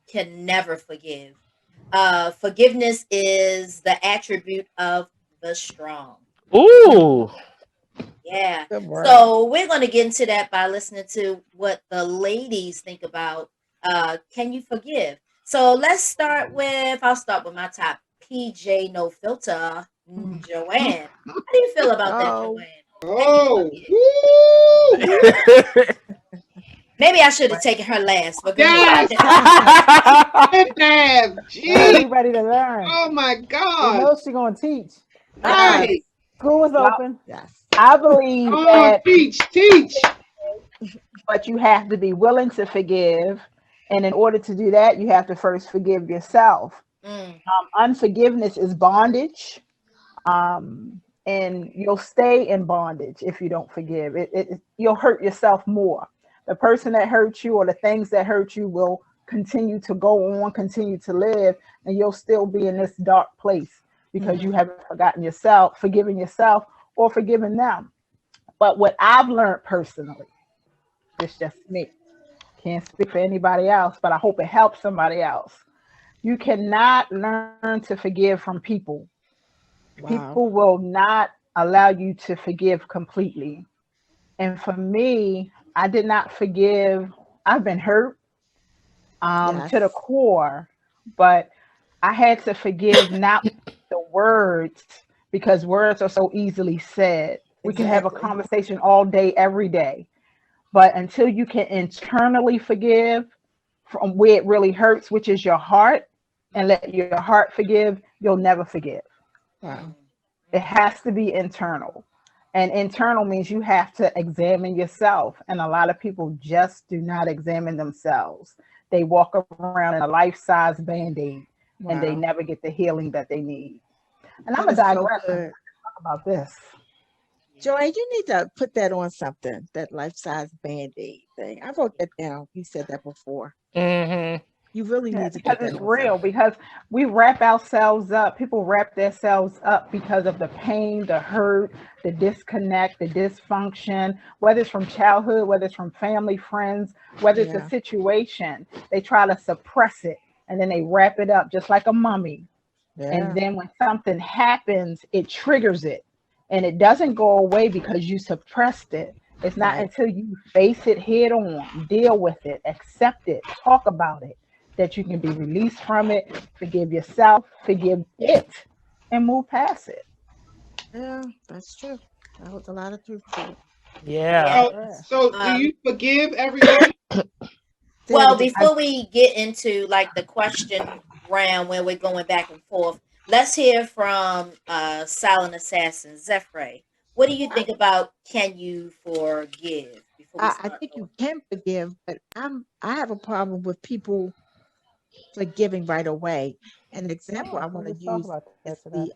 [SPEAKER 3] can never forgive. Forgiveness is the attribute of the strong."
[SPEAKER 2] Ooh.
[SPEAKER 3] Yeah.
[SPEAKER 5] Good word.
[SPEAKER 3] So we're going to get into that by listening to what the ladies think about can you forgive? So I'll start with my top, PJ No Filter, Joanne. How do you feel about that,
[SPEAKER 5] Oh.
[SPEAKER 3] Joanne?
[SPEAKER 6] Oh,
[SPEAKER 3] Maybe I should have taken her last, but go
[SPEAKER 6] yes.
[SPEAKER 3] ahead.
[SPEAKER 4] We
[SPEAKER 6] Gee.
[SPEAKER 4] ready to learn.
[SPEAKER 6] Oh my
[SPEAKER 4] We
[SPEAKER 6] God.
[SPEAKER 4] know she's gonna teach.
[SPEAKER 6] Right.
[SPEAKER 4] School is open.
[SPEAKER 5] Yes.
[SPEAKER 7] I believe
[SPEAKER 6] Oh,
[SPEAKER 7] that,
[SPEAKER 6] teach.
[SPEAKER 7] but you have to be willing to forgive. And in order to do that, you have to first forgive yourself. Unforgiveness is bondage. And you'll stay in bondage if you don't forgive. You'll hurt yourself more. The person that hurt you or the things that hurt you will continue to go on, continue to live, and you'll still be in this dark place because you haven't forgiven yourself or forgiven them. But what I've learned personally, it's just me, can't speak for anybody else, but I hope it helps somebody else. You cannot learn to forgive from people.
[SPEAKER 5] Wow.
[SPEAKER 7] People will not allow you to forgive completely. And for me, I did not forgive. I've been hurt to the
[SPEAKER 5] Yes.
[SPEAKER 7] core, but I had to forgive not the words, because words are so easily said. We can have a
[SPEAKER 5] Exactly.
[SPEAKER 7] conversation all day, every day, but until you can internally forgive from where it really hurts, which is your heart, and let your heart forgive, you'll never forgive.
[SPEAKER 5] Wow.
[SPEAKER 7] It has to be internal. And internal means you have to examine yourself. And a lot of people just do not examine themselves. They walk around in a life-size band-aid and they
[SPEAKER 5] Wow.
[SPEAKER 7] never get the healing that they need. And I'm
[SPEAKER 5] That
[SPEAKER 7] a
[SPEAKER 5] is so
[SPEAKER 7] digress.
[SPEAKER 5] good.
[SPEAKER 7] Talk about this.
[SPEAKER 5] Joy, you need to put that on something, that life-size Band-Aid thing. I wrote that down. You said that before.
[SPEAKER 2] Mm-hmm.
[SPEAKER 5] You really
[SPEAKER 7] Yeah,
[SPEAKER 5] need to
[SPEAKER 7] because
[SPEAKER 5] put that
[SPEAKER 7] it's
[SPEAKER 5] on
[SPEAKER 7] real.
[SPEAKER 5] something.
[SPEAKER 7] Because we wrap ourselves up. People wrap themselves up because of the pain, the hurt, the disconnect, the dysfunction, whether it's from childhood, whether it's from family, friends, whether it's a
[SPEAKER 5] Yeah.
[SPEAKER 7] situation. They try to suppress it and then they wrap it up just like a mummy.
[SPEAKER 5] Yeah.
[SPEAKER 7] And then when something happens, it triggers it. And it doesn't go away because you suppressed it. It's not
[SPEAKER 5] Right.
[SPEAKER 7] until you face it head on, deal with it, accept it, talk about it, that you can be released from it, forgive yourself, forgive it, and move past it.
[SPEAKER 5] Yeah, that's true. That holds a lot of truth to it.
[SPEAKER 2] Yeah.
[SPEAKER 6] So do you forgive everyone?
[SPEAKER 5] Say
[SPEAKER 3] Well,
[SPEAKER 5] it again.
[SPEAKER 3] before we get into like the question round where we're going back and forth, let's hear from Silent Assassin, Zethray. What do you think about can you forgive? Before we
[SPEAKER 5] I
[SPEAKER 3] start
[SPEAKER 5] think
[SPEAKER 3] going.
[SPEAKER 5] you can forgive, but I have a problem with people forgiving right away. An example I want to
[SPEAKER 4] Let's talk
[SPEAKER 5] use
[SPEAKER 4] about that
[SPEAKER 5] is
[SPEAKER 4] today.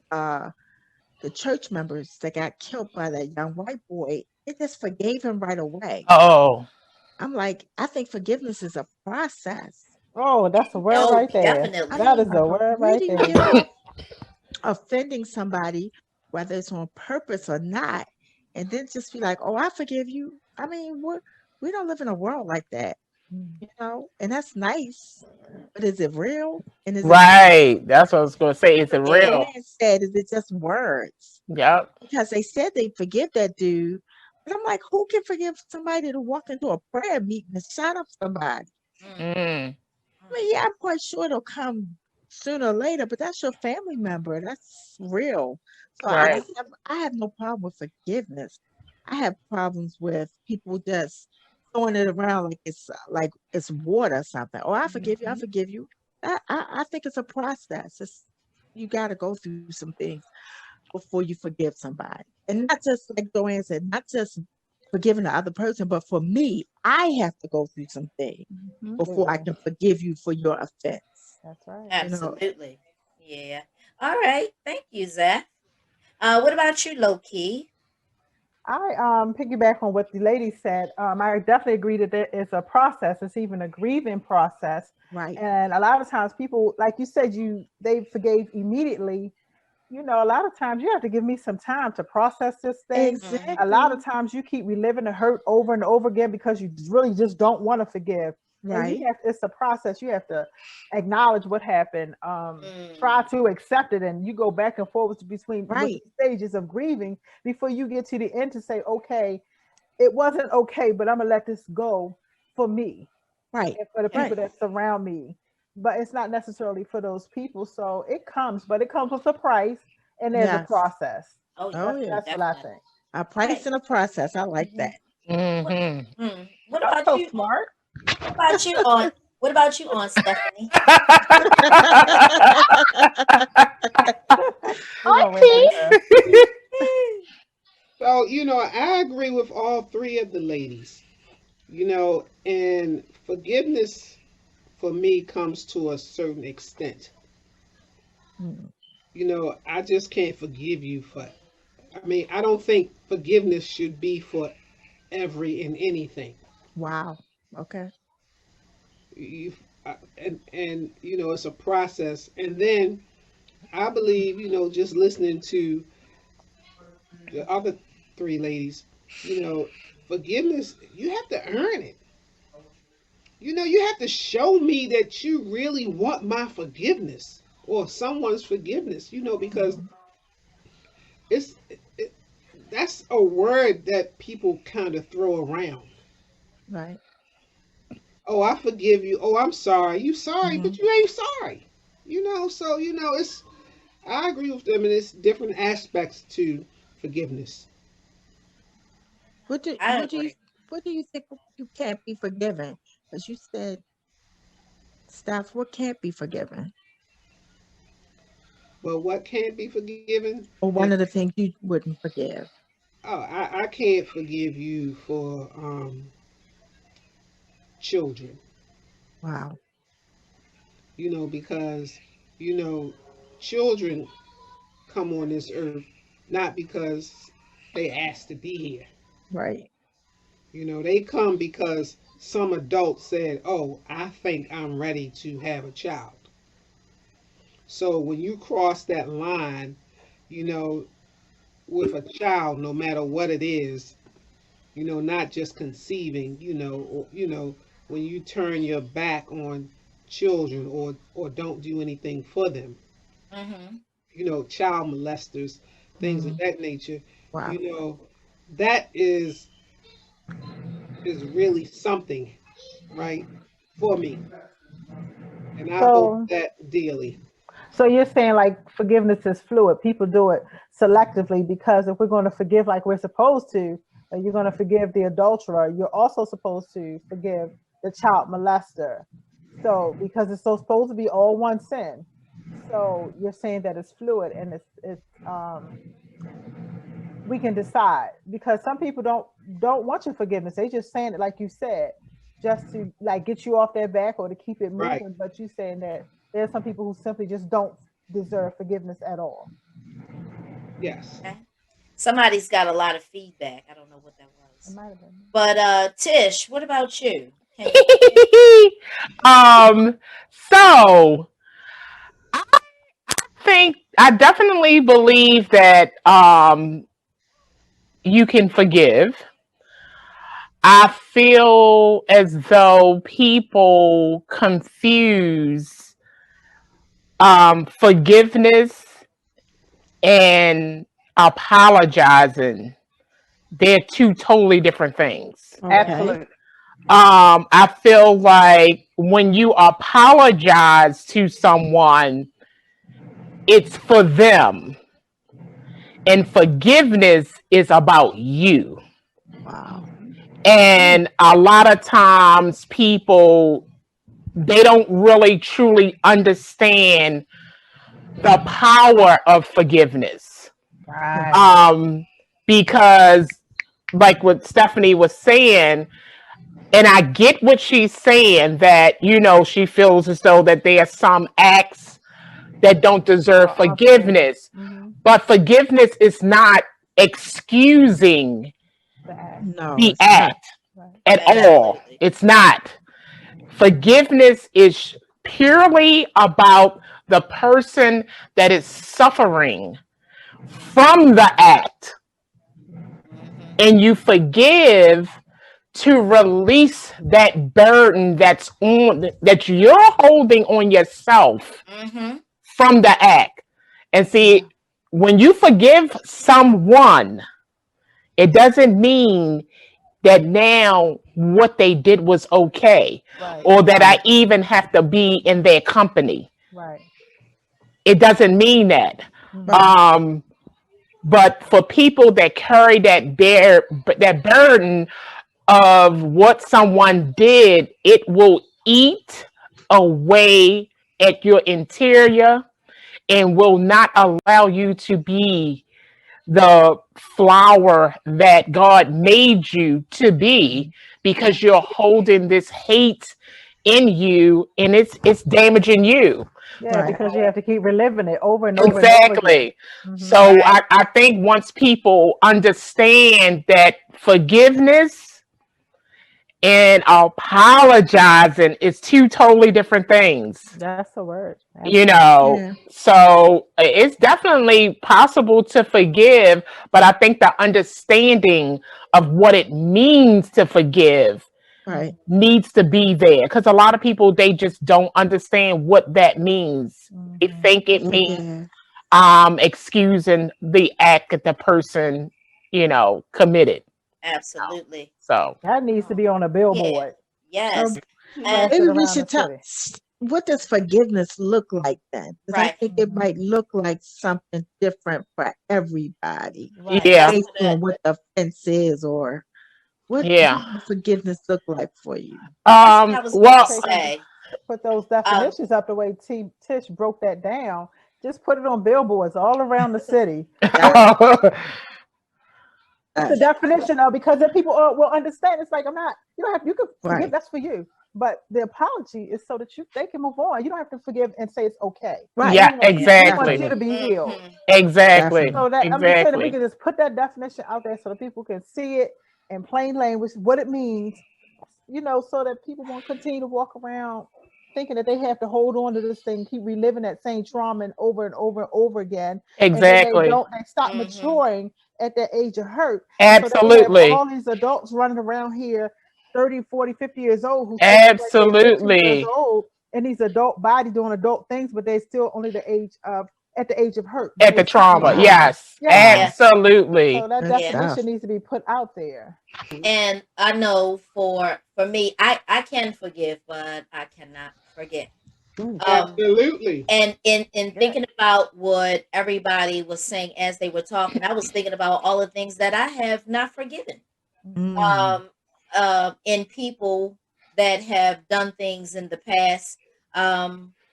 [SPEAKER 5] the church members that got killed by that young white boy. They just forgave him right away.
[SPEAKER 2] Oh.
[SPEAKER 5] I'm like, I think forgiveness is a process.
[SPEAKER 4] Oh, that's a word
[SPEAKER 3] Oh,
[SPEAKER 4] right there.
[SPEAKER 5] I
[SPEAKER 3] definitely.
[SPEAKER 4] That is
[SPEAKER 5] mean,
[SPEAKER 4] a word
[SPEAKER 5] where
[SPEAKER 4] right
[SPEAKER 5] do you
[SPEAKER 4] there.
[SPEAKER 5] get off offending somebody, whether it's on purpose or not, and then just be like, "Oh, I forgive you." I mean, we don't live in a world like that, you know, and that's nice, but is it real? And is it,
[SPEAKER 2] Right. That's what I was gonna say. It's a
[SPEAKER 5] like
[SPEAKER 3] Yeah.
[SPEAKER 2] real.
[SPEAKER 5] Joanne said, is it just words?
[SPEAKER 2] Yep.
[SPEAKER 5] Because they said they forgive that dude, but I'm like, who can forgive somebody to walk into a prayer meeting and shot up somebody?
[SPEAKER 3] Mm,
[SPEAKER 2] Mm.
[SPEAKER 5] I mean, yeah, I'm quite sure it'll come sooner or later, but that's your family member. That's real. So
[SPEAKER 3] yeah.
[SPEAKER 2] Right.
[SPEAKER 5] I have no problem with forgiveness. I have problems with people just throwing it around like it's water or something. Oh, I forgive you. I
[SPEAKER 4] Mhm.
[SPEAKER 5] forgive you. I think it's a process. It's you got to go through some things before you forgive somebody, and not just like Joanne said, not just forgiving the other person, but for me, I have to go through some things
[SPEAKER 4] Mhm.
[SPEAKER 5] before I
[SPEAKER 2] Yeah.
[SPEAKER 5] can forgive you for your offense.
[SPEAKER 4] That's right.
[SPEAKER 5] You know,
[SPEAKER 3] Absolutely. Yeah. All right. Thank you, Zach. What about you, low key?
[SPEAKER 4] I piggyback on what the lady said. I definitely agree that there is a process. It's even a grieving process,
[SPEAKER 5] right?
[SPEAKER 4] and a lot of times people, like you said, they forgave immediately. You know, a lot of times you have to give me some time to process this thing.
[SPEAKER 3] Mm-hmm.
[SPEAKER 4] A lot of
[SPEAKER 5] Exactly.
[SPEAKER 4] times you keep reliving the hurt over and over again because you really just don't want to forgive. And
[SPEAKER 5] Right.
[SPEAKER 4] it's a process. You have to acknowledge what happened, try
[SPEAKER 3] Mm.
[SPEAKER 4] to accept it, and you go back and forth between with
[SPEAKER 5] Right.
[SPEAKER 4] the stages of grieving before you get to the end to say, okay, it wasn't okay, but I'm gonna let this go for me
[SPEAKER 5] Right.
[SPEAKER 4] and for the people
[SPEAKER 5] Right.
[SPEAKER 4] that surround me. But it's not necessarily for those people. So but it comes with a price and there's a
[SPEAKER 5] Yes.
[SPEAKER 4] process.
[SPEAKER 3] Oh, yeah.
[SPEAKER 5] Oh
[SPEAKER 4] That's
[SPEAKER 5] yes.
[SPEAKER 4] what I
[SPEAKER 3] Definitely.
[SPEAKER 4] think.
[SPEAKER 5] A
[SPEAKER 3] Okay.
[SPEAKER 5] price and a process. I like
[SPEAKER 4] Mhm.
[SPEAKER 5] that.
[SPEAKER 3] What,
[SPEAKER 2] Mm-hmm.
[SPEAKER 3] what
[SPEAKER 4] That's
[SPEAKER 3] about
[SPEAKER 4] so
[SPEAKER 3] you?
[SPEAKER 4] smart.
[SPEAKER 3] What about you on? What about you on Stephanie?
[SPEAKER 4] We're gonna wait on her.
[SPEAKER 6] So, I agree with all three of the ladies, and forgiveness for me comes to a certain extent.
[SPEAKER 5] Mm,
[SPEAKER 6] I just can't forgive you for, I mean, I don't think forgiveness should be for every and anything.
[SPEAKER 5] wow. Okay.
[SPEAKER 6] You, and it's a process. And then I believe, just listening to the other three ladies, you know, forgiveness, you have to earn it. You have to show me that you really want my forgiveness or someone's forgiveness, because
[SPEAKER 5] Mhm.
[SPEAKER 6] it's it, that's a word that people kind of throw around.
[SPEAKER 5] Right.
[SPEAKER 6] Oh, I forgive you. Oh, I'm sorry. You sorry,
[SPEAKER 5] Hmm.
[SPEAKER 6] but you ain't sorry. So it's I agree with them, and it's different aspects to forgiveness.
[SPEAKER 5] What do
[SPEAKER 3] I
[SPEAKER 5] what do you
[SPEAKER 3] agree.
[SPEAKER 5] what do you think you can't be forgiven? Because you said stuff. What can't be forgiven?
[SPEAKER 6] But what can't be forgiven?
[SPEAKER 5] Or one of the things you wouldn't forgive?
[SPEAKER 6] Oh, I can't forgive you for children.
[SPEAKER 5] Wow.
[SPEAKER 6] Because you know children come on this earth not because they asked to be here.
[SPEAKER 5] Right.
[SPEAKER 6] They come because some adult said, "Oh, I think I'm ready to have a child." So when you cross that line, you know, with a child, no matter what it is, not just conceiving, when you turn your back on children or don't do anything for them,
[SPEAKER 3] Mm-hmm.
[SPEAKER 6] child molesters, things of
[SPEAKER 5] Mm,
[SPEAKER 6] that nature,
[SPEAKER 5] wow.
[SPEAKER 6] you know, that is really something, right, for me. And I hold
[SPEAKER 4] So
[SPEAKER 6] that dearly.
[SPEAKER 4] so you're saying like forgiveness is fluid. People do it selectively because if we're going to forgive like we're supposed to, and you're going to forgive the adulterer, you're also supposed to forgive the child molester. So because it's so supposed to be all one sin. So you're saying that it's fluid and we can decide because some people don't want your forgiveness. They just saying it like you said, just to like get you off their back or to keep it
[SPEAKER 6] Right.
[SPEAKER 4] moving. But you saying that there's some people who simply just don't deserve forgiveness at all.
[SPEAKER 6] Yes.
[SPEAKER 3] Okay. Somebody's got a lot of feedback. I don't know what that was.
[SPEAKER 4] It might have been.
[SPEAKER 3] But Tish, what about you? Can you
[SPEAKER 2] So I think I definitely believe that you can forgive. I feel as though people confuse forgiveness and apologizing. They're two totally different things.
[SPEAKER 5] Okay.
[SPEAKER 7] Absolutely.
[SPEAKER 2] I feel like when you apologize to someone, it's for them, and forgiveness is about you.
[SPEAKER 5] Wow.
[SPEAKER 2] And a lot of times, people they don't really truly understand the power of forgiveness.
[SPEAKER 7] Right.
[SPEAKER 2] Um, because, like what Stephanie was saying, and I get what she's saying, that she feels as though that there are some acts that don't deserve forgiveness, but forgiveness is not excusing
[SPEAKER 4] The act.
[SPEAKER 5] No,
[SPEAKER 2] the
[SPEAKER 5] it's not.
[SPEAKER 2] act at all.
[SPEAKER 3] Absolutely.
[SPEAKER 2] It's not. Forgiveness is purely about the person that is suffering from the act, and you forgive to release that burden that you're holding on yourself
[SPEAKER 3] Mm-hmm.
[SPEAKER 2] from the act. And see, when you forgive someone, it doesn't mean that now what they did was okay,
[SPEAKER 4] Right.
[SPEAKER 2] or that I even have to be in their company.
[SPEAKER 4] Right.
[SPEAKER 2] It doesn't mean that.
[SPEAKER 5] Right.
[SPEAKER 2] But for people that carry that burden of what someone did, it will eat away at your interior and will not allow you to be the flower that God made you to be, because you're holding this hate in you, and it's damaging you.
[SPEAKER 4] Yeah,
[SPEAKER 5] Right.
[SPEAKER 4] because you have to keep reliving it over and over and over again.
[SPEAKER 2] Exactly. So I think once people understand that forgiveness and apologizing is two totally different things.
[SPEAKER 4] That's the word.
[SPEAKER 5] Yeah.
[SPEAKER 2] So it's definitely possible to forgive, but I think the understanding of what it means to forgive
[SPEAKER 5] Right.
[SPEAKER 2] needs to be there, because a lot of people, they just don't understand what that means. They think it means
[SPEAKER 5] Yeah.
[SPEAKER 2] excusing the act that the person committed.
[SPEAKER 3] Absolutely.
[SPEAKER 2] So
[SPEAKER 4] That needs to be on a
[SPEAKER 3] Yeah.
[SPEAKER 4] billboard.
[SPEAKER 3] Yes.
[SPEAKER 5] So
[SPEAKER 3] And
[SPEAKER 4] Plastered
[SPEAKER 5] maybe we
[SPEAKER 4] around
[SPEAKER 5] should
[SPEAKER 4] the
[SPEAKER 5] talk.
[SPEAKER 4] city.
[SPEAKER 5] What does forgiveness look like then? Because I
[SPEAKER 3] right.
[SPEAKER 5] think it might look like something different for everybody
[SPEAKER 4] Right.
[SPEAKER 2] yeah,
[SPEAKER 5] based on what the offense is, or what
[SPEAKER 2] yeah.
[SPEAKER 5] does forgiveness look like for you?
[SPEAKER 3] That's what I was going to
[SPEAKER 2] Well,
[SPEAKER 3] say.
[SPEAKER 4] Put those
[SPEAKER 3] Um,
[SPEAKER 4] definitions up the way Tish broke that down. Just put it on billboards all around the city. It's the
[SPEAKER 5] Yes.
[SPEAKER 4] definition of, because then people will understand. It's like, you can forgive,
[SPEAKER 5] Right.
[SPEAKER 4] that's for you. But the apology is so that they can move on. You don't have to forgive and say it's okay.
[SPEAKER 5] Right.
[SPEAKER 2] yeah,
[SPEAKER 4] He wants you
[SPEAKER 2] exactly,
[SPEAKER 4] to be healed.
[SPEAKER 3] mhm.
[SPEAKER 2] exactly,
[SPEAKER 5] Definitely.
[SPEAKER 4] So that I'm just saying that we
[SPEAKER 2] exactly.
[SPEAKER 4] can just put that definition out there so that people can see it in plain language, what it means, so that people won't continue to walk around thinking that they have to hold on to this thing, keep reliving that same trauma and over and over again. And then
[SPEAKER 2] Exactly.
[SPEAKER 4] they stop
[SPEAKER 3] Mhm.
[SPEAKER 4] maturing at that age of hurt. And so then we have
[SPEAKER 2] Absolutely.
[SPEAKER 4] all these adults running around here 30, 40, 50 years old who think like they're 15 years
[SPEAKER 2] Absolutely.
[SPEAKER 4] old in these adult body doing adult things, but they're still only at the age of hurt. But
[SPEAKER 2] At
[SPEAKER 4] they
[SPEAKER 2] the
[SPEAKER 4] shouldn't be
[SPEAKER 2] trauma.
[SPEAKER 4] hurt.
[SPEAKER 5] Wow.
[SPEAKER 2] Yes.
[SPEAKER 4] Yeah. So
[SPEAKER 2] Absolutely.
[SPEAKER 4] that
[SPEAKER 5] Good
[SPEAKER 3] Yeah.
[SPEAKER 5] stuff.
[SPEAKER 4] definition needs to be put out there.
[SPEAKER 3] And I know for me, I can forgive, but I cannot forget.
[SPEAKER 6] Absolutely.
[SPEAKER 3] And in thinking about what everybody was saying as they were talking, I was thinking about all the things that I have not forgiven.
[SPEAKER 5] Mm.
[SPEAKER 3] In people that have done things in the past.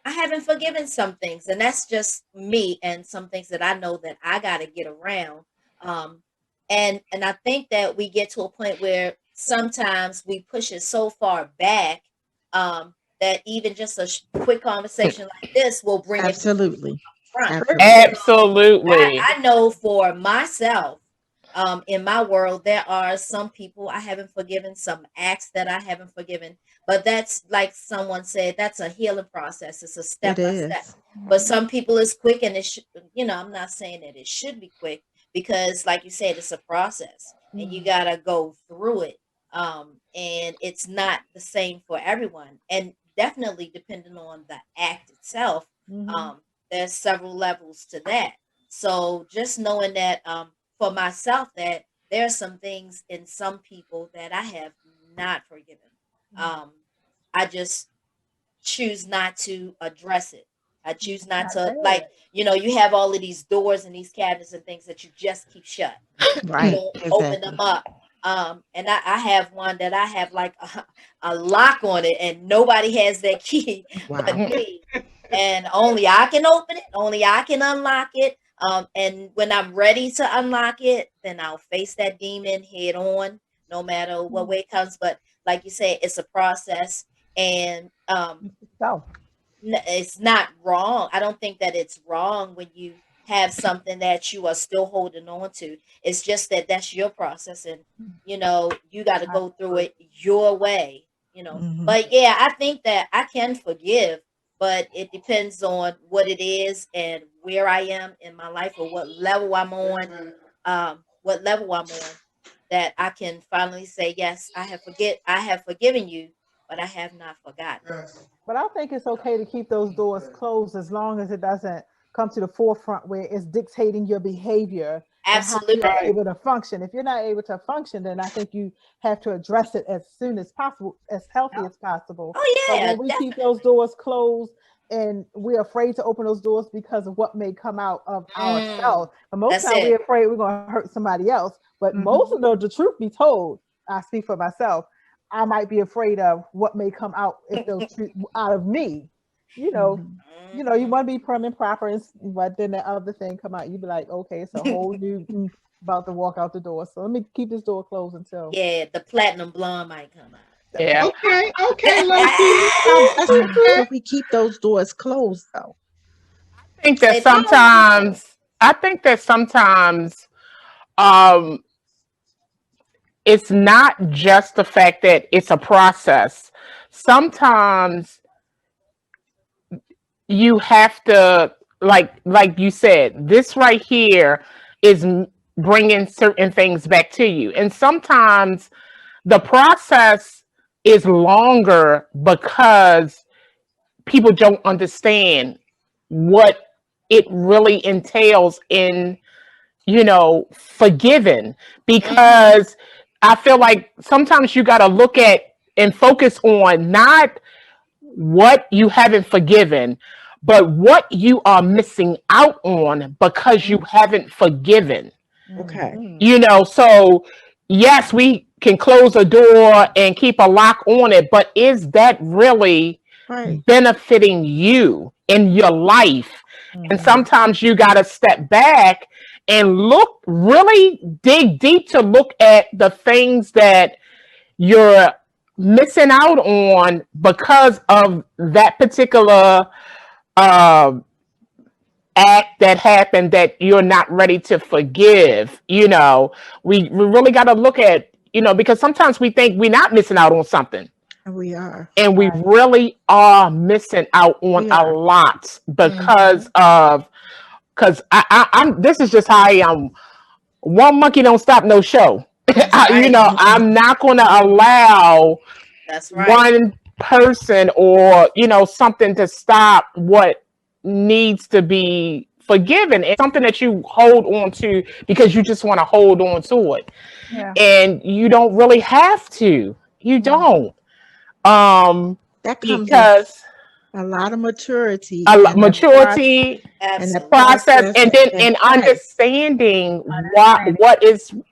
[SPEAKER 3] I haven't forgiven some things, and that's just me, and some things that I know that I got to get around. Um, and I think that we get to a point where sometimes we push it so far back, that even just a quick conversation like this will bring it
[SPEAKER 5] Absolutely.
[SPEAKER 3] front.
[SPEAKER 5] Absolutely.
[SPEAKER 2] Absolutely.
[SPEAKER 3] I know for myself, in my world, there are some people I haven't forgiven, some acts that I haven't forgiven. But that's like someone said, that's a healing process. It's a
[SPEAKER 5] It
[SPEAKER 3] step by step.
[SPEAKER 5] is.
[SPEAKER 3] But some people it's quick, and I'm not saying that it should be quick because, like you said, it's a process, and you gotta go through it. And it's not the same for everyone, and definitely depending on the act itself.
[SPEAKER 4] Mhm.
[SPEAKER 3] Um, there's several levels to that. So just knowing that, for myself, that there are some things in some people that I have not forgiven. Um, I just choose not to address it. I choose not
[SPEAKER 4] Not
[SPEAKER 3] to, like,
[SPEAKER 4] bad.
[SPEAKER 3] you have all of these doors and these cabinets and things that you just keep shut. You
[SPEAKER 5] Right.
[SPEAKER 3] don't open them
[SPEAKER 5] Exactly.
[SPEAKER 3] up. And I have one that I have like a lock on it, and nobody has that key but
[SPEAKER 5] Wow.
[SPEAKER 3] me. And only I can open it, only I can unlock it. And when I'm ready to unlock it, then I'll face that demon head on, no matter what way it comes. But like you say, it's a process, and
[SPEAKER 4] So,
[SPEAKER 3] it's not wrong. I don't think that it's wrong when you have something that you are still holding on to. It's just that that's your process, and you got to
[SPEAKER 4] I
[SPEAKER 3] go through it your way.
[SPEAKER 5] Hmm.
[SPEAKER 3] But yeah, I think that I can forgive, but it depends on what it is and where I am in my life, or what level I'm on. What level I'm on, that I can finally say, yes, I have forgiven you, but I have not forgotten.
[SPEAKER 4] but I think it's okay to keep those doors closed as long as it doesn't come to the forefront where it's dictating your behavior and how you're
[SPEAKER 3] Absolutely.
[SPEAKER 6] Right.
[SPEAKER 4] able to function. If you're not able to function, then I think you have to address it as soon as possible, as healthy as possible.
[SPEAKER 3] Oh
[SPEAKER 4] But
[SPEAKER 3] yeah,
[SPEAKER 4] when we keep those
[SPEAKER 3] definitely.
[SPEAKER 4] doors closed and we're afraid to open those doors because of what may come out of
[SPEAKER 3] Mm,
[SPEAKER 4] ourselves, and most
[SPEAKER 3] that's
[SPEAKER 4] time we're
[SPEAKER 3] it.
[SPEAKER 4] afraid we're going to hurt somebody else. But most
[SPEAKER 5] Hmm.
[SPEAKER 4] of the truth be told, I speak for myself. I might be afraid of what may come out if those out of me. You know,
[SPEAKER 5] Hmm.
[SPEAKER 4] you
[SPEAKER 3] Mhm.
[SPEAKER 4] want to be prim and proper, but then the other thing come out. You be like, okay, it's a whole new about to walk out the door. So let me keep this door closed until.
[SPEAKER 3] Yeah, the platinum blonde might come
[SPEAKER 2] Yeah.
[SPEAKER 6] Okay, okay, Loki.
[SPEAKER 5] How best
[SPEAKER 6] Okay.
[SPEAKER 5] can we keep those doors closed though?
[SPEAKER 2] think that
[SPEAKER 3] It all depends.
[SPEAKER 2] sometimes I think that sometimes um it's not just the fact that it's a process. Sometimes you have to, like you said, this right here is bringing certain things back to you, and sometimes the process is longer because people don't understand what it really entails in forgiving,
[SPEAKER 3] Mhm.
[SPEAKER 2] because I feel like sometimes you got to look at and focus on not what you haven't forgiven, but what you are missing out on because you haven't forgiven.
[SPEAKER 5] Okay.
[SPEAKER 4] Mhm.
[SPEAKER 2] So yes, we can close a door and keep a lock on it, but is that really
[SPEAKER 5] Right.
[SPEAKER 2] benefiting you in your life? And
[SPEAKER 4] Mhm.
[SPEAKER 2] sometimes you got to step back and really dig deep to look at the things that you're missing out on because of that particular uh, act that happened that you're not ready to forgive. We really got to look at, because sometimes we think we're not missing out on something,
[SPEAKER 5] We are.
[SPEAKER 2] and we
[SPEAKER 4] Right.
[SPEAKER 2] really are missing out on
[SPEAKER 5] We
[SPEAKER 2] a
[SPEAKER 5] are.
[SPEAKER 2] lot
[SPEAKER 5] Hmm.
[SPEAKER 2] because I'm this is just how I am. One monkey don't stop no show.
[SPEAKER 3] That's right.
[SPEAKER 2] I'm not going to allow
[SPEAKER 3] That's right.
[SPEAKER 2] one person or something to stop what needs to be forgiven. It's something that you hold on to because you just want to hold on to it,
[SPEAKER 4] Yeah.
[SPEAKER 2] and you don't really have to. You
[SPEAKER 4] Mhm.
[SPEAKER 2] don't, um
[SPEAKER 5] That comes with
[SPEAKER 2] because
[SPEAKER 5] a lot of maturity and
[SPEAKER 2] maturity,
[SPEAKER 5] the
[SPEAKER 3] Absolutely.
[SPEAKER 2] process,
[SPEAKER 5] process
[SPEAKER 2] and then
[SPEAKER 5] and
[SPEAKER 2] and
[SPEAKER 5] Christ.
[SPEAKER 2] understanding
[SPEAKER 4] Understanding.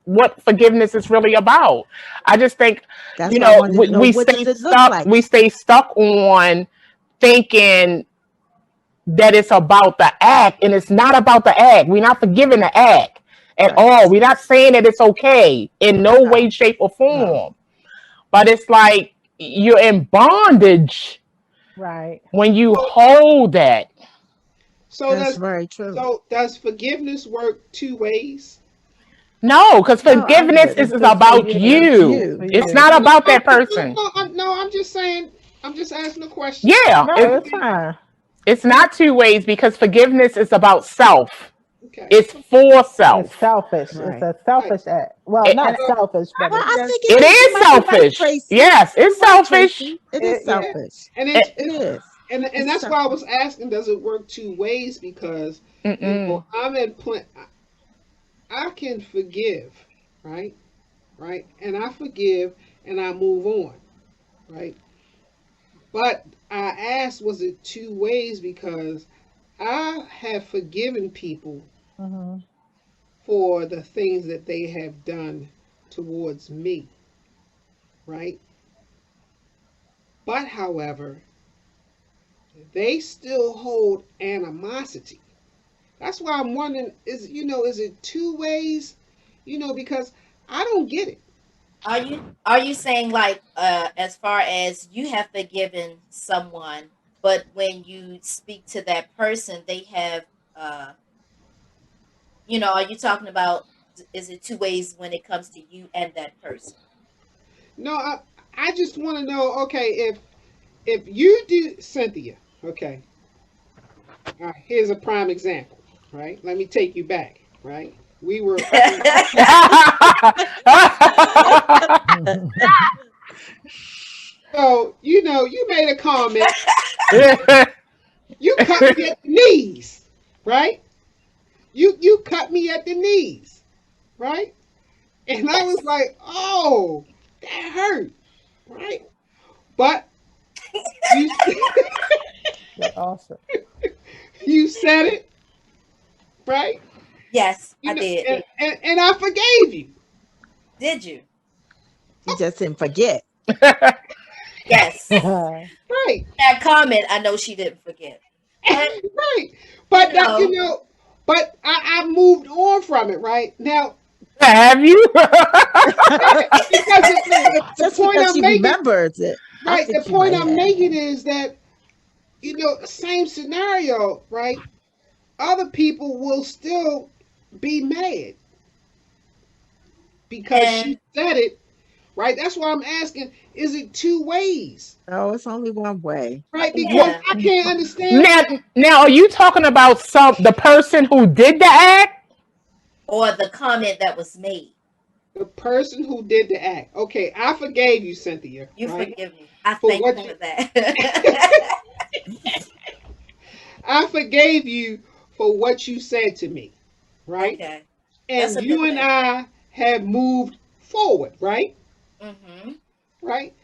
[SPEAKER 2] what forgiveness is really about. I just think,
[SPEAKER 5] That's why I wanted to know,
[SPEAKER 2] we
[SPEAKER 5] what
[SPEAKER 2] stay
[SPEAKER 5] does it look
[SPEAKER 2] stuck.
[SPEAKER 5] like?
[SPEAKER 2] We stay stuck on thinking that it's about the act, and it's not about the act. We're not forgiving the act at all.
[SPEAKER 5] Right.
[SPEAKER 2] We're not saying that it's okay in no way,
[SPEAKER 5] No.
[SPEAKER 2] shape, or
[SPEAKER 5] No.
[SPEAKER 2] form. But it's like you're in bondage
[SPEAKER 4] Right.
[SPEAKER 2] when you
[SPEAKER 6] So,
[SPEAKER 2] hold that.
[SPEAKER 6] so
[SPEAKER 5] That's
[SPEAKER 6] does
[SPEAKER 5] very true.
[SPEAKER 6] so does forgiveness work two ways?
[SPEAKER 2] No, because
[SPEAKER 5] No, I
[SPEAKER 2] forgiveness is
[SPEAKER 5] wouldn't.
[SPEAKER 4] It's for
[SPEAKER 2] about
[SPEAKER 4] you.
[SPEAKER 5] It's
[SPEAKER 2] you.
[SPEAKER 5] you.
[SPEAKER 4] For
[SPEAKER 2] It's
[SPEAKER 4] you.
[SPEAKER 2] not about
[SPEAKER 6] No,
[SPEAKER 2] that person.
[SPEAKER 6] no, I'm just saying. I'm just asking a question.
[SPEAKER 2] Yeah,
[SPEAKER 4] No,
[SPEAKER 2] it,
[SPEAKER 4] it's fine.
[SPEAKER 2] it's not two ways because forgiveness is about self.
[SPEAKER 6] Okay.
[SPEAKER 2] It's for
[SPEAKER 4] It's
[SPEAKER 2] self.
[SPEAKER 4] selfish. It's
[SPEAKER 5] Right.
[SPEAKER 4] a
[SPEAKER 6] Right.
[SPEAKER 4] selfish act. Well,
[SPEAKER 2] It,
[SPEAKER 4] not
[SPEAKER 2] and
[SPEAKER 6] So
[SPEAKER 4] selfish, but
[SPEAKER 5] Well, I
[SPEAKER 4] it's
[SPEAKER 5] think
[SPEAKER 2] it
[SPEAKER 5] it is. You
[SPEAKER 2] is
[SPEAKER 5] might be right,
[SPEAKER 2] selfish.
[SPEAKER 5] Tracy.
[SPEAKER 2] Yes,
[SPEAKER 5] You're
[SPEAKER 2] it's
[SPEAKER 5] right,
[SPEAKER 2] selfish.
[SPEAKER 5] Tracy. It is
[SPEAKER 4] yeah.
[SPEAKER 5] selfish.
[SPEAKER 6] and
[SPEAKER 2] It,
[SPEAKER 5] It is.
[SPEAKER 6] and
[SPEAKER 5] It's
[SPEAKER 6] that's why I was
[SPEAKER 5] selfish.
[SPEAKER 6] asking, does it work two ways? Because
[SPEAKER 2] mm-mm.
[SPEAKER 6] I'm at point. I can forgive, right? Right, and I forgive and I move on, right? But I asked, was it two ways? Because I have forgiven people
[SPEAKER 4] Mm-hmm.
[SPEAKER 6] for the things that they have done towards me, right? But however, they still hold animosity. That's why I'm wondering, is it two ways? Because I don't get it.
[SPEAKER 3] Are you saying like as far as you have forgiven someone, but when you speak to that person, they have uh are you talking about is it two ways when it comes to you and that person?
[SPEAKER 6] No, I just want to know. Okay, if you do, Cynthia. Okay, here's a prime example. Right, let me take you back. Right, we were. So you made a comment. You cut me at the knees, right? You cut me at the knees, right? And I was
[SPEAKER 3] Yes.
[SPEAKER 6] like, oh, that hurt, right? But you
[SPEAKER 4] That's awesome.
[SPEAKER 6] you said it, right?
[SPEAKER 3] Yes,
[SPEAKER 6] You
[SPEAKER 3] I
[SPEAKER 6] know,
[SPEAKER 3] did.
[SPEAKER 6] and I forgave you.
[SPEAKER 3] Did you?
[SPEAKER 5] You just didn't forget.
[SPEAKER 3] Yes.
[SPEAKER 6] Right.
[SPEAKER 3] That comment, I know she didn't forget. But
[SPEAKER 6] Right.
[SPEAKER 3] you
[SPEAKER 6] But that
[SPEAKER 3] know,
[SPEAKER 6] but I moved on from it, right? Now,
[SPEAKER 2] Have you?
[SPEAKER 6] yeah, because
[SPEAKER 5] I mean,
[SPEAKER 6] the
[SPEAKER 5] just
[SPEAKER 6] point
[SPEAKER 5] because
[SPEAKER 6] I'm
[SPEAKER 5] she
[SPEAKER 6] making,
[SPEAKER 5] remembers it, I
[SPEAKER 6] right, the
[SPEAKER 5] think you
[SPEAKER 6] point
[SPEAKER 5] might
[SPEAKER 6] I'm
[SPEAKER 5] have.
[SPEAKER 6] making is that, same scenario, right? Other people will still be mad because
[SPEAKER 3] and
[SPEAKER 6] she said it, right? That's why I'm asking, is it two ways?
[SPEAKER 5] Oh, it's only one way.
[SPEAKER 6] Right?
[SPEAKER 2] What,
[SPEAKER 6] Because
[SPEAKER 3] yeah,
[SPEAKER 6] I can't understand
[SPEAKER 2] now, are you talking about the person who did the act?
[SPEAKER 3] or the comment that was made.
[SPEAKER 6] the person who did the act. Okay, I forgave you, Cynthia,
[SPEAKER 3] You
[SPEAKER 6] right?
[SPEAKER 3] forgive me. I
[SPEAKER 6] For
[SPEAKER 3] thank you
[SPEAKER 6] what
[SPEAKER 3] for
[SPEAKER 6] you
[SPEAKER 3] that.
[SPEAKER 6] I forgave you for what you said to me, right?
[SPEAKER 3] Okay, that's
[SPEAKER 6] And
[SPEAKER 3] a good
[SPEAKER 6] you and
[SPEAKER 3] thing.
[SPEAKER 6] I have moved forward, right?
[SPEAKER 3] Hmm.
[SPEAKER 6] Right?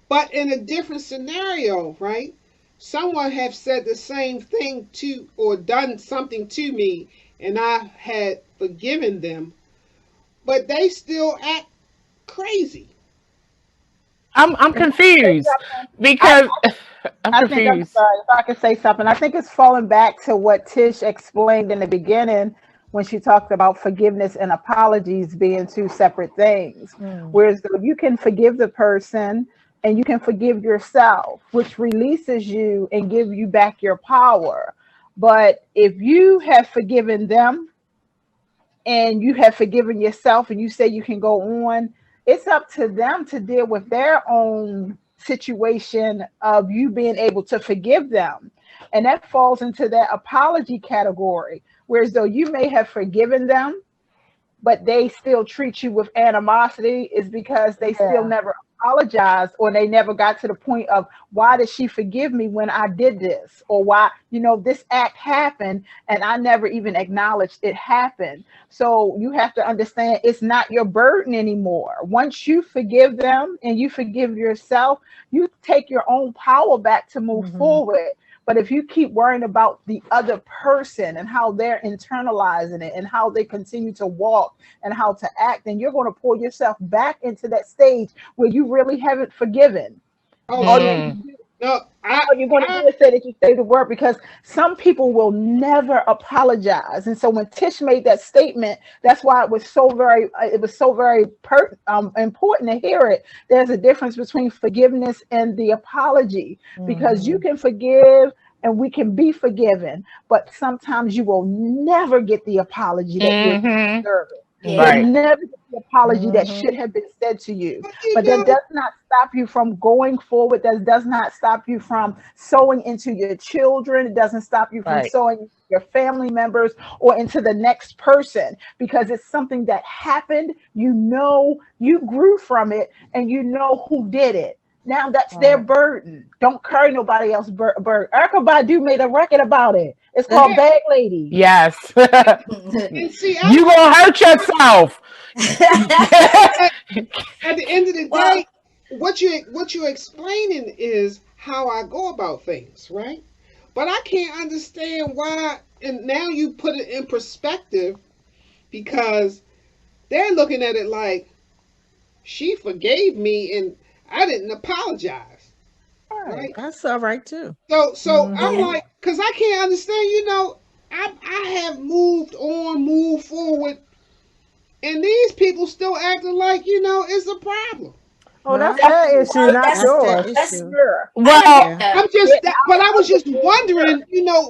[SPEAKER 6] But in a different scenario, right? Someone have said the same thing to or done something to me and I had forgiven them, but they still act crazy.
[SPEAKER 2] I'm
[SPEAKER 4] If I can say
[SPEAKER 2] confused
[SPEAKER 4] something,
[SPEAKER 2] because I'm
[SPEAKER 4] I think I'm
[SPEAKER 2] confused.
[SPEAKER 4] sorry if I could say something. I think it's falling back to what Tish explained in the beginning when she talked about forgiveness and apologies being two separate things.
[SPEAKER 7] Mm.
[SPEAKER 4] Whereas though you can forgive the person and you can forgive yourself, which releases you and give you back your power. But if you have forgiven them and you have forgiven yourself and you say you can go on, it's up to them to deal with their own situation of you being able to forgive them. And that falls into that apology category. Whereas though you may have forgiven them, but they still treat you with animosity is because they still
[SPEAKER 7] Yeah.
[SPEAKER 4] never apologized or they never got to the point of why did she forgive me when I did this or why this act happened and I never even acknowledged it happened. So you have to understand it's not your burden anymore. Once you forgive them and you forgive yourself, you take your own power back to move
[SPEAKER 7] Hmm.
[SPEAKER 4] forward. But if you keep worrying about the other person and how they're internalizing it and how they continue to walk and how to act, then you're going to pull yourself back into that stage where you really haven't forgiven.
[SPEAKER 6] Oh,
[SPEAKER 4] All
[SPEAKER 6] so
[SPEAKER 4] you
[SPEAKER 2] Mm.
[SPEAKER 4] can do,
[SPEAKER 6] no,
[SPEAKER 4] all you're going to
[SPEAKER 6] I
[SPEAKER 4] do is say that you say the word because some people will never apologize. And so when Tish made that statement, that's why it was so very important to hear it. There's a difference between forgiveness and the apology because you
[SPEAKER 7] Hmm.
[SPEAKER 4] can forgive and we can be forgiven, but sometimes you will never get the apology that you're
[SPEAKER 2] Hmm.
[SPEAKER 4] deserving.
[SPEAKER 3] Yeah.
[SPEAKER 7] You'll
[SPEAKER 2] Right.
[SPEAKER 7] never get the apology that
[SPEAKER 4] Mhm.
[SPEAKER 7] should have been said to you.
[SPEAKER 6] But you
[SPEAKER 7] But that
[SPEAKER 6] know,
[SPEAKER 7] does not stop you from going forward. That does not stop you from sowing into your children. It doesn't stop you from
[SPEAKER 2] Right.
[SPEAKER 7] sowing into your family members or into the next person, because it's something that happened. You know, you grew from it, and you know who did it. Now that's their
[SPEAKER 4] Right.
[SPEAKER 7] burden. Don't carry nobody else's burden. Erica Badu made a record about it. It's called
[SPEAKER 6] yeah.
[SPEAKER 7] Bag Lady.
[SPEAKER 2] Yes.
[SPEAKER 6] And see,
[SPEAKER 2] You gonna hurt yourself.
[SPEAKER 6] at, at the end of the
[SPEAKER 3] Well,
[SPEAKER 6] day, what you're explaining is how I go about things, right? But I can't understand why. And now you put it in perspective, because they're looking at it like she forgave me and I didn't apologize, right?
[SPEAKER 5] That's all right too.
[SPEAKER 6] So I'm
[SPEAKER 3] yeah.
[SPEAKER 4] Mhm.
[SPEAKER 6] like, because I can't understand. I have moved on, moved forward, and these people still acting like it's a problem.
[SPEAKER 4] Oh, that's
[SPEAKER 5] Well,
[SPEAKER 4] their issue,
[SPEAKER 3] Well,
[SPEAKER 4] not
[SPEAKER 3] that's
[SPEAKER 5] that's their
[SPEAKER 4] yours.
[SPEAKER 3] that's
[SPEAKER 5] issue.
[SPEAKER 7] Sure.
[SPEAKER 2] Well,
[SPEAKER 5] Yeah.
[SPEAKER 3] yeah.
[SPEAKER 6] I'm just that, but I was just wondering,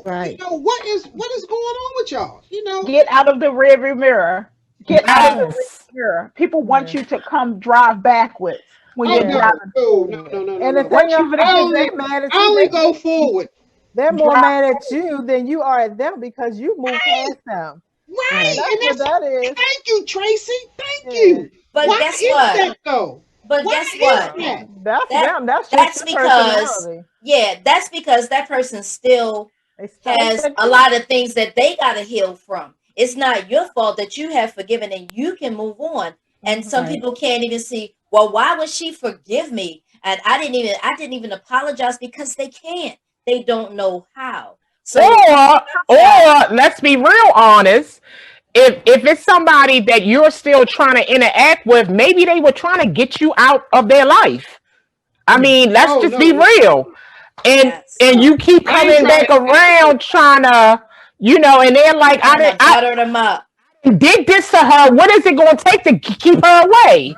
[SPEAKER 5] Right.
[SPEAKER 6] what is going on with y'all?
[SPEAKER 7] Get out of the rearview mirror. Get out of the
[SPEAKER 2] yes.
[SPEAKER 7] rearview mirror. People want
[SPEAKER 4] Yeah.
[SPEAKER 7] you to come drive backwards when
[SPEAKER 6] Oh
[SPEAKER 7] you're
[SPEAKER 4] Yeah.
[SPEAKER 7] driving
[SPEAKER 6] no,
[SPEAKER 7] forward.
[SPEAKER 6] no, no, no,
[SPEAKER 4] And the
[SPEAKER 6] no.
[SPEAKER 4] thing
[SPEAKER 7] Want you
[SPEAKER 4] of it
[SPEAKER 7] to
[SPEAKER 6] I
[SPEAKER 4] is,
[SPEAKER 6] only
[SPEAKER 4] they mad at
[SPEAKER 6] I
[SPEAKER 4] you.
[SPEAKER 6] only go forward.
[SPEAKER 4] They're more
[SPEAKER 7] drive
[SPEAKER 4] mad at you than you are at them because you moved
[SPEAKER 6] Right,
[SPEAKER 4] past them.
[SPEAKER 6] right,
[SPEAKER 5] Right.
[SPEAKER 4] That's
[SPEAKER 6] and
[SPEAKER 4] what
[SPEAKER 6] that's
[SPEAKER 4] that is.
[SPEAKER 6] thank you, Tracy. Thank
[SPEAKER 4] Yeah.
[SPEAKER 6] you.
[SPEAKER 3] But
[SPEAKER 6] Why
[SPEAKER 3] guess
[SPEAKER 6] is
[SPEAKER 3] what?
[SPEAKER 6] that though?
[SPEAKER 3] But
[SPEAKER 6] Why
[SPEAKER 3] guess
[SPEAKER 6] is
[SPEAKER 3] what?
[SPEAKER 6] that?
[SPEAKER 4] That's
[SPEAKER 3] That
[SPEAKER 4] them. That's just
[SPEAKER 3] that's
[SPEAKER 4] their
[SPEAKER 3] because
[SPEAKER 4] personality.
[SPEAKER 3] that's because that person still
[SPEAKER 4] They stuck.
[SPEAKER 3] has a lot of things that they got to heal from. It's not your fault that you have forgiven and you can move on. And some
[SPEAKER 5] Right.
[SPEAKER 3] people can't even see, well, why would she forgive me? And I didn't even apologize, because they can't. They don't know how. So
[SPEAKER 2] Or let's be real honest. If it's somebody that you're still trying to interact with, maybe they were trying to get you out of their life. I
[SPEAKER 5] Mm.
[SPEAKER 2] mean, let's
[SPEAKER 6] Oh
[SPEAKER 2] just
[SPEAKER 6] no,
[SPEAKER 2] be
[SPEAKER 6] no,
[SPEAKER 2] real.
[SPEAKER 3] yes,
[SPEAKER 2] And you keep
[SPEAKER 6] I ain't
[SPEAKER 2] coming
[SPEAKER 6] trying
[SPEAKER 2] back
[SPEAKER 6] to interact
[SPEAKER 2] around trying to, and they're like,
[SPEAKER 3] trying to
[SPEAKER 2] I
[SPEAKER 3] butter them up.
[SPEAKER 2] did this to her. What is it going to take to keep her away?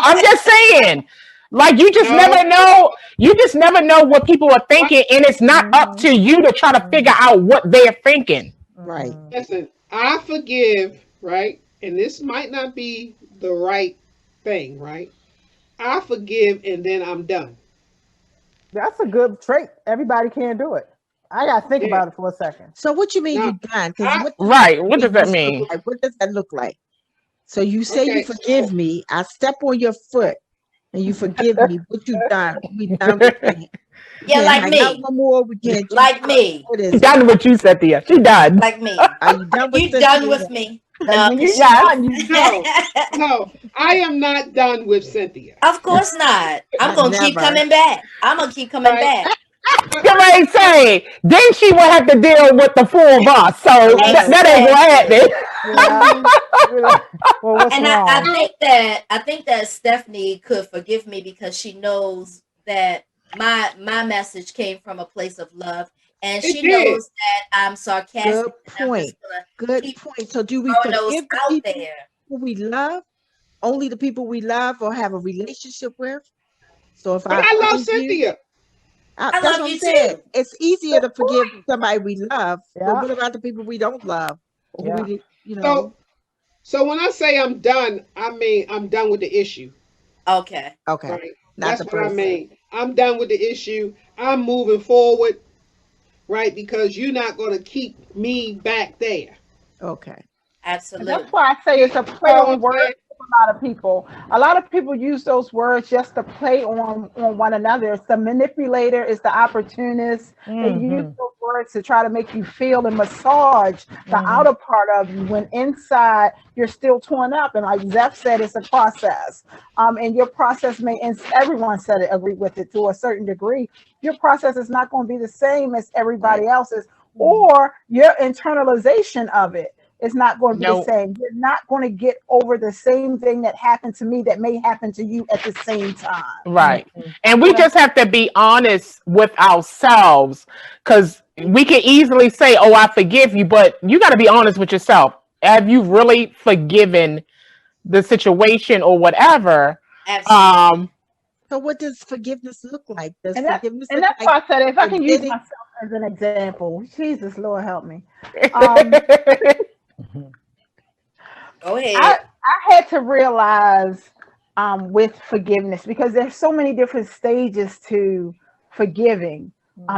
[SPEAKER 2] I'm just saying. Like you just
[SPEAKER 6] no.
[SPEAKER 2] never know. You just never know what people are
[SPEAKER 6] What?
[SPEAKER 2] thinking, and it's not up
[SPEAKER 4] Mhm.
[SPEAKER 2] to you to try to figure
[SPEAKER 4] Mhm.
[SPEAKER 2] out what they're thinking.
[SPEAKER 5] Right.
[SPEAKER 4] Mhm.
[SPEAKER 6] Listen, I forgive, right? And this might not be the right thing, right? I forgive and then I'm done.
[SPEAKER 4] That's a good trait. Everybody can't do it. I gotta think
[SPEAKER 6] Yeah.
[SPEAKER 4] about it for a second.
[SPEAKER 5] So what you mean
[SPEAKER 6] Now,
[SPEAKER 5] you done? Because
[SPEAKER 6] I
[SPEAKER 5] what does
[SPEAKER 2] Right? What does that
[SPEAKER 5] forgiveness look
[SPEAKER 2] mean?
[SPEAKER 5] like? What does that look like? So you say you
[SPEAKER 6] okay.
[SPEAKER 5] forgive
[SPEAKER 6] So
[SPEAKER 5] me. I step on your foot and you forgive me. What you done? We done with that. We
[SPEAKER 3] Yeah,
[SPEAKER 5] can't
[SPEAKER 3] like
[SPEAKER 5] hang out
[SPEAKER 3] me.
[SPEAKER 5] no more. We can't do
[SPEAKER 3] Like me.
[SPEAKER 5] what
[SPEAKER 2] She
[SPEAKER 5] is it?
[SPEAKER 2] done with you, Cynthia. She done.
[SPEAKER 3] Like me.
[SPEAKER 5] Are you done with
[SPEAKER 3] You done
[SPEAKER 5] Cynthia?
[SPEAKER 3] with me?
[SPEAKER 7] And
[SPEAKER 3] No,
[SPEAKER 7] when you're
[SPEAKER 3] because
[SPEAKER 2] Yes.
[SPEAKER 7] done, you
[SPEAKER 6] no, no, I am not done with Cynthia.
[SPEAKER 3] of course not. I'm
[SPEAKER 5] I
[SPEAKER 3] gonna keep
[SPEAKER 5] never.
[SPEAKER 3] coming back. I'm gonna keep coming
[SPEAKER 6] Right?
[SPEAKER 3] back.
[SPEAKER 6] But
[SPEAKER 2] Come on, say. Then she will have to deal with the four of us. So
[SPEAKER 5] Right.
[SPEAKER 2] that ain't gonna
[SPEAKER 3] Exactly.
[SPEAKER 2] happen.
[SPEAKER 4] Yeah.
[SPEAKER 5] Mhm.
[SPEAKER 4] You're like, well, what's
[SPEAKER 3] And
[SPEAKER 4] wrong?
[SPEAKER 3] I think that Stephanie could forgive me because she knows that my message came from a place of love, and
[SPEAKER 6] it
[SPEAKER 3] she
[SPEAKER 6] did.
[SPEAKER 3] knows that I'm sarcastic,
[SPEAKER 5] Good
[SPEAKER 3] and I'm just
[SPEAKER 5] point.
[SPEAKER 3] gonna
[SPEAKER 5] Good
[SPEAKER 3] keep
[SPEAKER 5] point. So do we
[SPEAKER 3] throwing those
[SPEAKER 5] forgive the
[SPEAKER 3] out
[SPEAKER 5] people
[SPEAKER 3] there.
[SPEAKER 5] who we love? Only the people we love or have a relationship with? So if
[SPEAKER 6] But
[SPEAKER 5] I
[SPEAKER 6] I love
[SPEAKER 5] offend you,
[SPEAKER 6] Cynthia.
[SPEAKER 3] I
[SPEAKER 5] that's
[SPEAKER 3] love
[SPEAKER 5] what I'm
[SPEAKER 3] you
[SPEAKER 5] saying.
[SPEAKER 3] too.
[SPEAKER 5] It's easier to forgive somebody we love, but
[SPEAKER 4] Yeah.
[SPEAKER 5] what about the people we don't love? Or who
[SPEAKER 4] Yeah.
[SPEAKER 5] we, you know,
[SPEAKER 6] So so when I say I'm done, I mean I'm done with the issue.
[SPEAKER 3] Okay.
[SPEAKER 5] okay,
[SPEAKER 6] Right?
[SPEAKER 5] not
[SPEAKER 6] That's
[SPEAKER 5] the
[SPEAKER 6] what I
[SPEAKER 5] person.
[SPEAKER 6] mean. I'm done with the issue. I'm moving forward, right? Because you're not gonna keep me back there.
[SPEAKER 5] Okay.
[SPEAKER 7] And that's
[SPEAKER 3] Absolutely.
[SPEAKER 7] why I say it's a
[SPEAKER 6] You
[SPEAKER 7] play
[SPEAKER 6] know what
[SPEAKER 7] on
[SPEAKER 6] I'm
[SPEAKER 7] words
[SPEAKER 6] saying?
[SPEAKER 7] for a lot of people. A lot of people use those words just to play on one another. It's the manipulator, it's the opportunist. They use
[SPEAKER 4] Mhm.
[SPEAKER 7] those words to try to make you feel and massage the
[SPEAKER 4] Mhm.
[SPEAKER 7] outer part of you when inside you're still torn up. And like Zeph said, it's a process. And your process may, and everyone said it, agree with it to a certain degree. Your process is not going to be the same as
[SPEAKER 5] Right.
[SPEAKER 7] everybody else's, or your internalization of it is not going to be the
[SPEAKER 2] No.
[SPEAKER 7] same. You're not going to get over the same thing that happened to me that may happen to you at the same time.
[SPEAKER 2] Right.
[SPEAKER 4] Mhm.
[SPEAKER 2] And we
[SPEAKER 7] You know,
[SPEAKER 2] just have to be honest with ourselves because we can easily say, oh, I forgive you, but you got to be honest with yourself. Have you really forgiven the situation or whatever?
[SPEAKER 3] Absolutely.
[SPEAKER 2] Um,
[SPEAKER 5] So what does forgiveness look like? Does
[SPEAKER 7] and that
[SPEAKER 5] forgiveness
[SPEAKER 7] and
[SPEAKER 5] look
[SPEAKER 7] that's
[SPEAKER 5] like
[SPEAKER 7] why I said if I can use
[SPEAKER 5] forgetting?
[SPEAKER 7] myself as an example, Jesus Lord help me. Um,
[SPEAKER 3] Go
[SPEAKER 7] I
[SPEAKER 3] ahead.
[SPEAKER 7] I had to realize with forgiveness, because there's so many different stages to forgiving,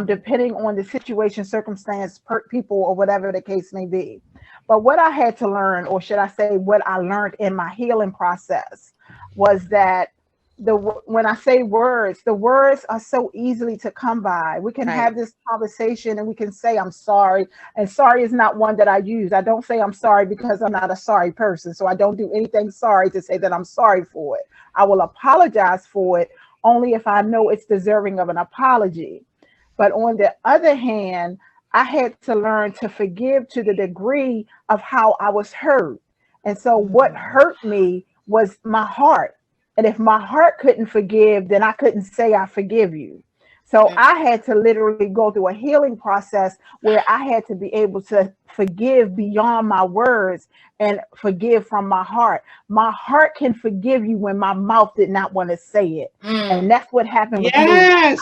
[SPEAKER 7] depending on the situation, circumstance, people, or whatever the case may be. But what I had to learn, or should I say, what I learned in my healing process, was that when I say words, the words are so easily to come by. We can
[SPEAKER 5] Right.
[SPEAKER 7] have this conversation and we can say I'm sorry, and sorry is not one that I use. I don't say I'm sorry because I'm not a sorry person, so I don't do anything sorry to say that I'm sorry for it. I will apologize for it only if I know it's deserving of an apology. But on the other hand, I had to learn to forgive to the degree of how I was hurt. And so what hurt me was my heart. And if my heart couldn't forgive, then I couldn't say I forgive you. So I had to literally go through a healing process where I had to be able to forgive beyond my words and forgive from my heart. My heart can forgive you when my mouth did not want to say it. And that's what happened with me.
[SPEAKER 6] Yes.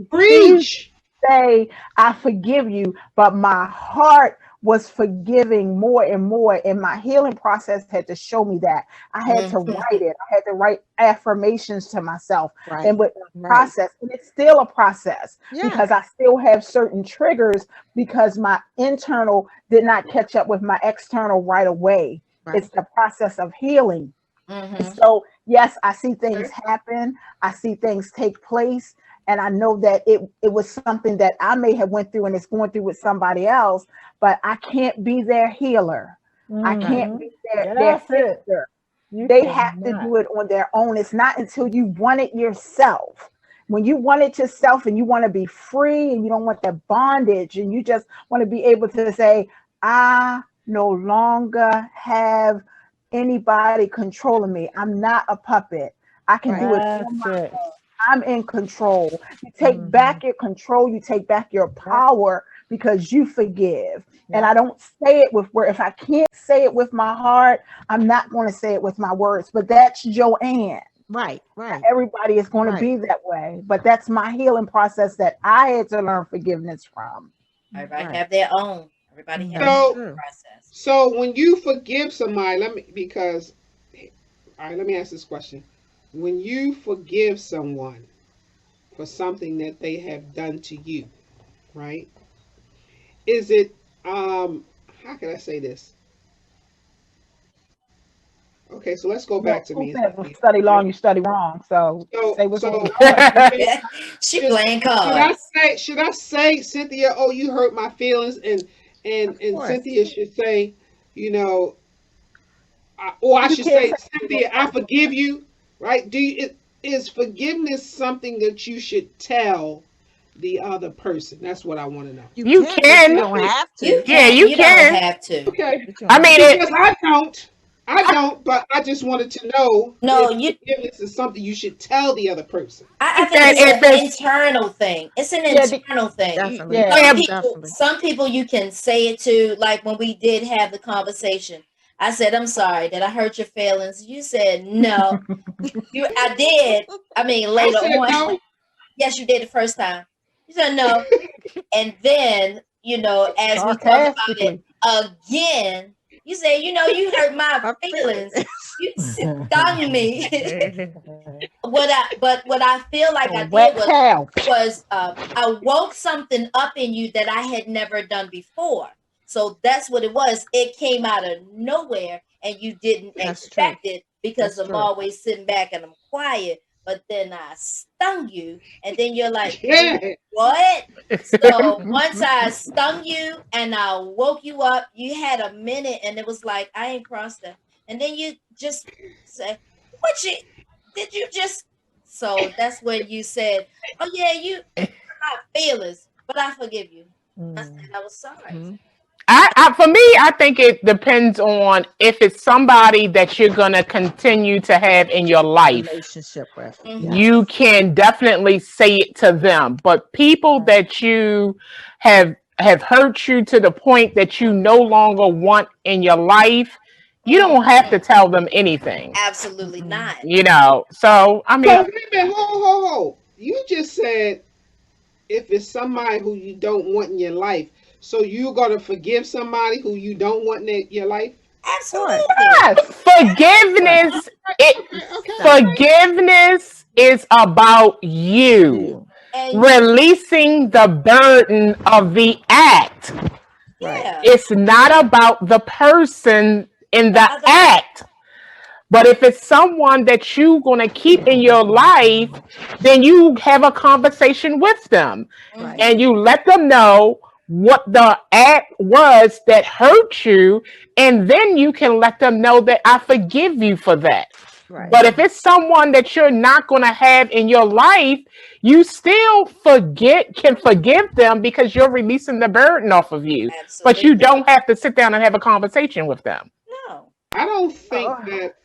[SPEAKER 7] Please
[SPEAKER 6] Preach.
[SPEAKER 7] say I forgive you, but my heart was forgiving more and more, and my healing process had to show me that. I had to write it. I had to write affirmations to myself,
[SPEAKER 5] Right.
[SPEAKER 7] and with the
[SPEAKER 5] Right.
[SPEAKER 7] process, and it's still a process
[SPEAKER 5] Yeah.
[SPEAKER 7] because I still have certain triggers because my internal did not catch up with my external right away.
[SPEAKER 5] Right.
[SPEAKER 7] It's the process of healing.
[SPEAKER 3] Mhm.
[SPEAKER 7] So yes, I see things happen. I see things take place. And I know that it was something that I may have went through and it's going through with somebody else, but I can't be their healer. I can't be their
[SPEAKER 4] That's it.
[SPEAKER 7] fixer.
[SPEAKER 4] You
[SPEAKER 7] They have to
[SPEAKER 4] cannot.
[SPEAKER 7] do it on their own. It's not until you want it yourself. When you want it yourself and you want to be free and you don't want the bondage and you just want to be able to say, I no longer have anybody controlling me. I'm not a puppet. I can do it on
[SPEAKER 4] That's
[SPEAKER 7] my
[SPEAKER 4] it.
[SPEAKER 7] own. I'm in control. You take back your control. You take back your power because you forgive. And I don't say it with words. If I can't say it with my heart, I'm not going to say it with my words. But that's Joanne.
[SPEAKER 5] Right. Right.
[SPEAKER 7] Everybody is going to be that way. But that's my healing process that I had to learn forgiveness from.
[SPEAKER 3] Everybody
[SPEAKER 5] Right.
[SPEAKER 3] have their own. Everybody have
[SPEAKER 5] That's
[SPEAKER 6] So,
[SPEAKER 3] their own
[SPEAKER 5] true.
[SPEAKER 3] process.
[SPEAKER 6] so when you forgive somebody, all right, let me ask this question. When you forgive someone for something that they have done to you, right? Is it how can I say this? Okay, so let's go back
[SPEAKER 7] Well,
[SPEAKER 6] to
[SPEAKER 7] who
[SPEAKER 6] me and
[SPEAKER 7] said
[SPEAKER 6] Cynthia,
[SPEAKER 7] study
[SPEAKER 6] right?
[SPEAKER 7] long, you study wrong? So
[SPEAKER 6] So
[SPEAKER 7] say what's
[SPEAKER 6] so
[SPEAKER 7] going on.
[SPEAKER 3] She
[SPEAKER 6] should,
[SPEAKER 3] playing
[SPEAKER 6] should I
[SPEAKER 3] cards.
[SPEAKER 6] say Cynthia, oh you hurt my feelings,
[SPEAKER 5] Of
[SPEAKER 6] and
[SPEAKER 5] course.
[SPEAKER 6] Cynthia should say, you know, or I
[SPEAKER 7] You
[SPEAKER 6] should
[SPEAKER 7] can't
[SPEAKER 6] say,
[SPEAKER 7] say
[SPEAKER 6] Cynthia, I forgive you, right? Is forgiveness something that you should tell the other person? That's what I want to know.
[SPEAKER 5] You
[SPEAKER 2] You
[SPEAKER 5] can, but you
[SPEAKER 2] can.
[SPEAKER 5] don't have
[SPEAKER 3] You
[SPEAKER 5] to.
[SPEAKER 2] Yeah,
[SPEAKER 3] can't.
[SPEAKER 2] you
[SPEAKER 3] You don't
[SPEAKER 2] can.
[SPEAKER 3] have to.
[SPEAKER 6] Okay,
[SPEAKER 5] But you
[SPEAKER 2] I
[SPEAKER 5] don't
[SPEAKER 2] mean,
[SPEAKER 5] have to.
[SPEAKER 6] because I don't, but I just wanted to know
[SPEAKER 3] No,
[SPEAKER 6] if
[SPEAKER 3] you.
[SPEAKER 6] forgiveness is something you should tell the other person.
[SPEAKER 3] I
[SPEAKER 2] think
[SPEAKER 3] think
[SPEAKER 2] that
[SPEAKER 3] it's
[SPEAKER 2] if
[SPEAKER 3] an
[SPEAKER 2] it's
[SPEAKER 3] internal thing. It's an
[SPEAKER 7] Yeah,
[SPEAKER 3] internal thing.
[SPEAKER 5] Definitely.
[SPEAKER 7] yeah.
[SPEAKER 3] Some
[SPEAKER 2] yeah,
[SPEAKER 3] people,
[SPEAKER 5] Definitely.
[SPEAKER 3] some people, you can say it to. Like when we did have the conversation, I said, "I'm sorry. Did I hurt your feelings?" You said, "No." I did. I mean,
[SPEAKER 6] I
[SPEAKER 3] later
[SPEAKER 6] said
[SPEAKER 3] on,
[SPEAKER 6] no.
[SPEAKER 3] yes, you did the first time. You said no, and then as we talked about it
[SPEAKER 7] Sarcastically.
[SPEAKER 3] again, you said, you hurt my
[SPEAKER 5] My
[SPEAKER 3] feelings.
[SPEAKER 5] feelings.
[SPEAKER 3] You stung me. What I feel like
[SPEAKER 7] A
[SPEAKER 3] I
[SPEAKER 7] wet
[SPEAKER 3] did
[SPEAKER 7] cow.
[SPEAKER 3] was I woke something up in you that I had never done before. So that's what it was. It came out of nowhere, and you didn't
[SPEAKER 5] That's true.
[SPEAKER 3] expect it because
[SPEAKER 5] That's
[SPEAKER 3] I'm
[SPEAKER 5] true.
[SPEAKER 3] always sitting back and I'm quiet. But then I stung you, and then you're like,
[SPEAKER 6] Yeah.
[SPEAKER 3] what? So once I stung you and I woke you up, you had a minute, and it was like I ain't crossed that. And then you just say, "What you did? You just?" So that's when you said, "Oh yeah, you hurt my feelings, but I forgive you." I said I was sorry.
[SPEAKER 5] Mhm.
[SPEAKER 2] For me, I think it depends on if it's somebody that you're going to continue to have in your life.
[SPEAKER 5] Relationship with.
[SPEAKER 3] Mm-hmm.
[SPEAKER 2] You
[SPEAKER 5] Yes.
[SPEAKER 2] can definitely say it to them. But people that you have hurt you to the point that you no longer want in your life, you don't have to tell them anything.
[SPEAKER 3] Absolutely not.
[SPEAKER 2] So I
[SPEAKER 6] So
[SPEAKER 2] mean,
[SPEAKER 6] wait a minute, ho. You just said if it's somebody who you don't want in your life, so you're gonna forgive somebody who you don't want in your life?
[SPEAKER 3] Absolutely.
[SPEAKER 2] Yes, forgiveness. Forgiveness is about you
[SPEAKER 3] And
[SPEAKER 2] releasing the burden of the act.
[SPEAKER 3] yeah,
[SPEAKER 2] It's not about the person in
[SPEAKER 3] the
[SPEAKER 2] the
[SPEAKER 3] other
[SPEAKER 2] act. But if it's someone that you're going to keep in your life, then you have a conversation with them
[SPEAKER 3] Mhm.
[SPEAKER 2] and you let them know what the act was that hurt you. And then you can let them know that I forgive you for that.
[SPEAKER 5] Right.
[SPEAKER 2] But if it's someone that you're not going to have in your life, you still can forgive them because you're releasing the burden off of you. But you
[SPEAKER 3] Absolutely.
[SPEAKER 2] don't have to sit down and have a conversation with them.
[SPEAKER 3] No.
[SPEAKER 6] I don't think
[SPEAKER 4] Oh.
[SPEAKER 6] that,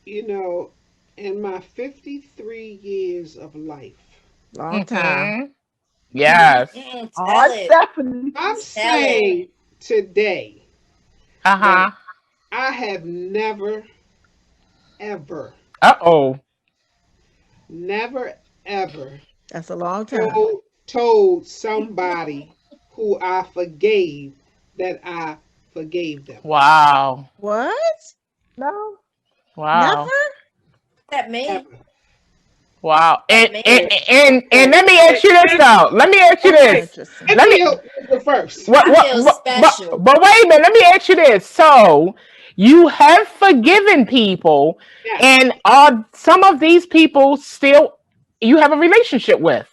[SPEAKER 6] in my 53 years of life,
[SPEAKER 5] Long time.
[SPEAKER 2] Mhm. Yes.
[SPEAKER 3] Tell
[SPEAKER 4] Oh,
[SPEAKER 3] it.
[SPEAKER 4] Stephanie.
[SPEAKER 6] I'm
[SPEAKER 3] Tell
[SPEAKER 6] saying today
[SPEAKER 2] Uh
[SPEAKER 6] that
[SPEAKER 2] huh.
[SPEAKER 6] I have never, ever,
[SPEAKER 2] Uh-oh.
[SPEAKER 6] never, ever
[SPEAKER 5] That's a long time.
[SPEAKER 6] told somebody who I forgave that I forgave them.
[SPEAKER 2] Wow.
[SPEAKER 5] What?
[SPEAKER 4] No.
[SPEAKER 2] Wow.
[SPEAKER 5] Never?
[SPEAKER 3] That me.
[SPEAKER 6] Ever.
[SPEAKER 2] Wow.
[SPEAKER 3] That
[SPEAKER 2] And let me ask you this though. Let me ask you
[SPEAKER 6] Okay.
[SPEAKER 2] this.
[SPEAKER 5] Interesting.
[SPEAKER 2] Let me
[SPEAKER 6] Cynthia was the first.
[SPEAKER 3] I feel special.
[SPEAKER 2] but wait a minute, let me ask you this. So you have forgiven people
[SPEAKER 6] Yes.
[SPEAKER 2] and are some of these people still you have a relationship with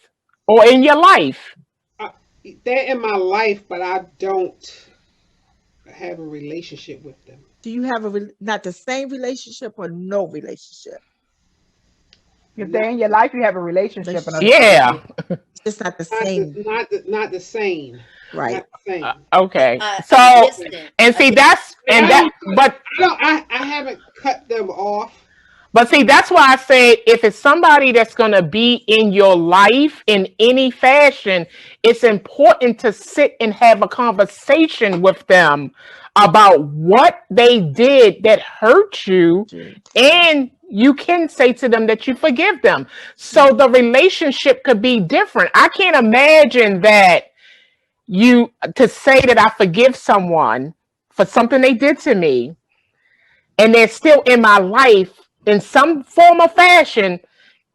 [SPEAKER 2] or in your life?
[SPEAKER 6] They're in my life, but I don't have a relationship with them.
[SPEAKER 5] Do you have not the same relationship or no relationship?
[SPEAKER 4] If they're in your life, you have a relationship. And a
[SPEAKER 2] Yeah.
[SPEAKER 5] It's just not the same.
[SPEAKER 6] Not the same.
[SPEAKER 5] Right.
[SPEAKER 6] Not the same.
[SPEAKER 2] Okay.
[SPEAKER 3] A
[SPEAKER 2] So
[SPEAKER 3] distant.
[SPEAKER 2] and see that's and
[SPEAKER 6] I
[SPEAKER 2] that
[SPEAKER 6] don't-
[SPEAKER 2] but
[SPEAKER 6] I haven't cut them off.
[SPEAKER 2] But see, that's why I said if it's somebody that's going to be in your life in any fashion, it's important to sit and have a conversation with them about what they did that hurt you. And you can say to them that you forgive them. So the relationship could be different. I can't imagine that to say that I forgive someone for something they did to me and they're still in my life in some form or fashion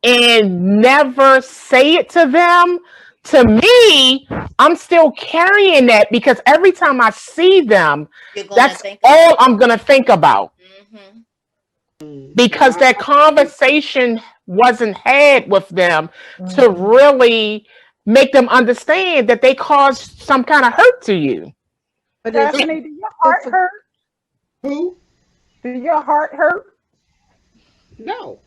[SPEAKER 2] and never say it to them. To me, I'm still carrying that because every time I see them,
[SPEAKER 3] You're gonna
[SPEAKER 2] that's
[SPEAKER 3] think
[SPEAKER 2] all I'm going to think about
[SPEAKER 3] Mm-hmm.
[SPEAKER 2] because that conversation wasn't had with them to really make them understand that they caused some kind of hurt to you.
[SPEAKER 5] But if,
[SPEAKER 4] Stephanie, do your heart
[SPEAKER 5] if
[SPEAKER 4] hurt?
[SPEAKER 6] Who?
[SPEAKER 4] Do your heart hurt?
[SPEAKER 6] No.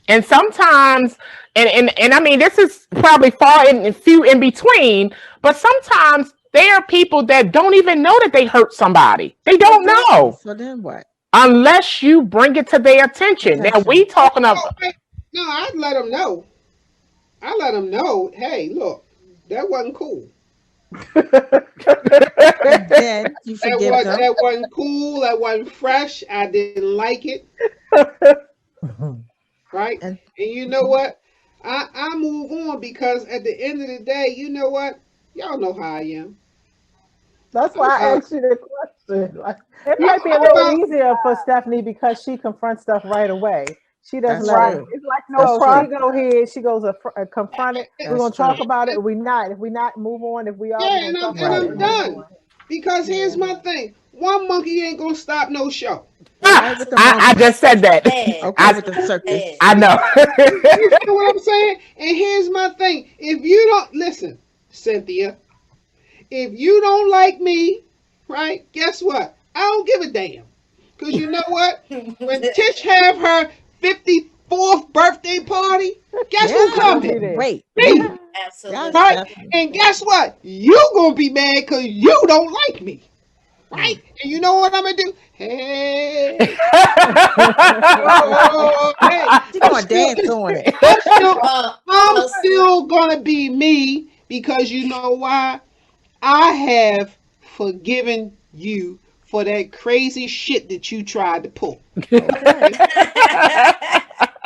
[SPEAKER 2] And sometimes, and I mean, this is probably far and few in between, but sometimes there are people that don't even know that they hurt somebody. They don't know
[SPEAKER 5] so then what?
[SPEAKER 2] unless you bring it to their attention. Now we talking about.
[SPEAKER 6] No, I'd let them know. I let them know. Hey, look, that wasn't cool.
[SPEAKER 5] And then you forgive them.
[SPEAKER 6] That wasn't cool. That wasn't fresh. I didn't like it. Right? And you know what? I move on because at the end of the day, you know what? Y'all know how I am.
[SPEAKER 4] That's why I asked you the question. Like, it might be a little easier for Stephanie because she confronts stuff right away. She doesn't let it. It's like no problem. She go here. She goes confront it. We're gonna talk about it. If we not move on. If we are, we're gonna talk about it.
[SPEAKER 6] I'm done. Because here's my thing: one monkey ain't gonna stop no show.
[SPEAKER 2] I just said that.
[SPEAKER 5] Okay, with the circus.
[SPEAKER 2] I know.
[SPEAKER 6] You know what I'm saying? And here's my thing: if you don't listen, Cynthia, if you don't like me, right? Guess what? I don't give a damn. Because you know what? When Tish have her 54th birthday party, guess who coming?
[SPEAKER 5] Wait.
[SPEAKER 6] Me.
[SPEAKER 3] Absolutely.
[SPEAKER 6] Right? And guess what? You gonna be mad because you don't like me. Right? And you know what I'm gonna do? Hey. Hey.
[SPEAKER 5] She's gonna dance on it.
[SPEAKER 6] I'm still gonna be me because you know why? I have forgiven you for that crazy shit that you tried to pull.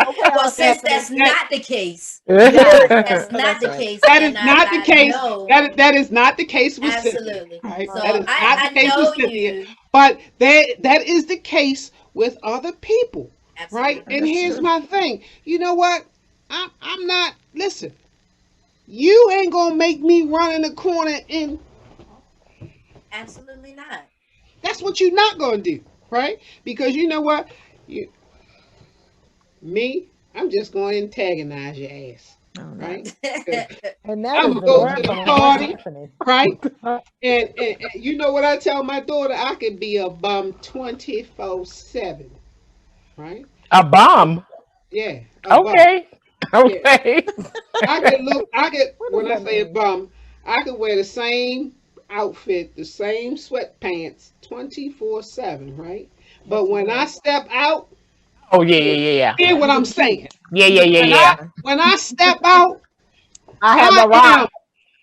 [SPEAKER 4] Okay,
[SPEAKER 3] Well, since that's
[SPEAKER 6] that-
[SPEAKER 3] not the case,
[SPEAKER 5] Yes,
[SPEAKER 3] that's not
[SPEAKER 5] that's
[SPEAKER 3] the
[SPEAKER 5] right.
[SPEAKER 3] case,
[SPEAKER 6] that is
[SPEAKER 3] and
[SPEAKER 6] not the
[SPEAKER 3] I
[SPEAKER 6] case.
[SPEAKER 3] know
[SPEAKER 6] That is not the case with Cynthia.
[SPEAKER 3] absolutely.
[SPEAKER 6] Right?
[SPEAKER 3] So
[SPEAKER 6] That is not
[SPEAKER 3] I
[SPEAKER 6] the case
[SPEAKER 3] know
[SPEAKER 6] with Cynthia.
[SPEAKER 3] you
[SPEAKER 6] But that is the case with other people. Right?
[SPEAKER 3] absolutely.
[SPEAKER 6] And
[SPEAKER 5] That's
[SPEAKER 6] here's
[SPEAKER 5] true.
[SPEAKER 6] my thing. You know what? I'm not listen, you ain't gonna make me run in the corner, and
[SPEAKER 3] Absolutely not.
[SPEAKER 6] that's what you're not gonna do, right? Because you know what? You me, I'm just gonna antagonize your ass.
[SPEAKER 5] Oh, no.
[SPEAKER 6] Right?
[SPEAKER 4] And that
[SPEAKER 6] I'm
[SPEAKER 4] is
[SPEAKER 6] gonna
[SPEAKER 4] the
[SPEAKER 6] go
[SPEAKER 4] word
[SPEAKER 6] to the
[SPEAKER 4] from
[SPEAKER 6] party,
[SPEAKER 4] Stephanie.
[SPEAKER 6] right? And you know what I tell my daughter? I could be a bum 24/7, right?
[SPEAKER 2] A bomb.
[SPEAKER 6] Yeah, a bum.
[SPEAKER 2] Okay.
[SPEAKER 6] Yeah,
[SPEAKER 2] Okay.
[SPEAKER 6] I could,
[SPEAKER 4] What does
[SPEAKER 6] when I
[SPEAKER 4] that
[SPEAKER 6] say a
[SPEAKER 4] mean?
[SPEAKER 6] bum, I could wear the same outfit, the same sweatpants 24/7, right?
[SPEAKER 4] But
[SPEAKER 6] But
[SPEAKER 4] you
[SPEAKER 6] when I
[SPEAKER 4] don't.
[SPEAKER 6] step out,
[SPEAKER 2] Oh yeah,
[SPEAKER 6] hear,
[SPEAKER 2] yeah, yeah,
[SPEAKER 6] hear what
[SPEAKER 5] You
[SPEAKER 6] I'm
[SPEAKER 5] can choose.
[SPEAKER 6] saying.
[SPEAKER 2] yeah, yeah, yeah,
[SPEAKER 6] When
[SPEAKER 2] yeah,
[SPEAKER 6] I
[SPEAKER 2] yeah.
[SPEAKER 5] Yeah.
[SPEAKER 6] when I step out,
[SPEAKER 7] I have
[SPEAKER 6] I
[SPEAKER 7] arrived.
[SPEAKER 6] am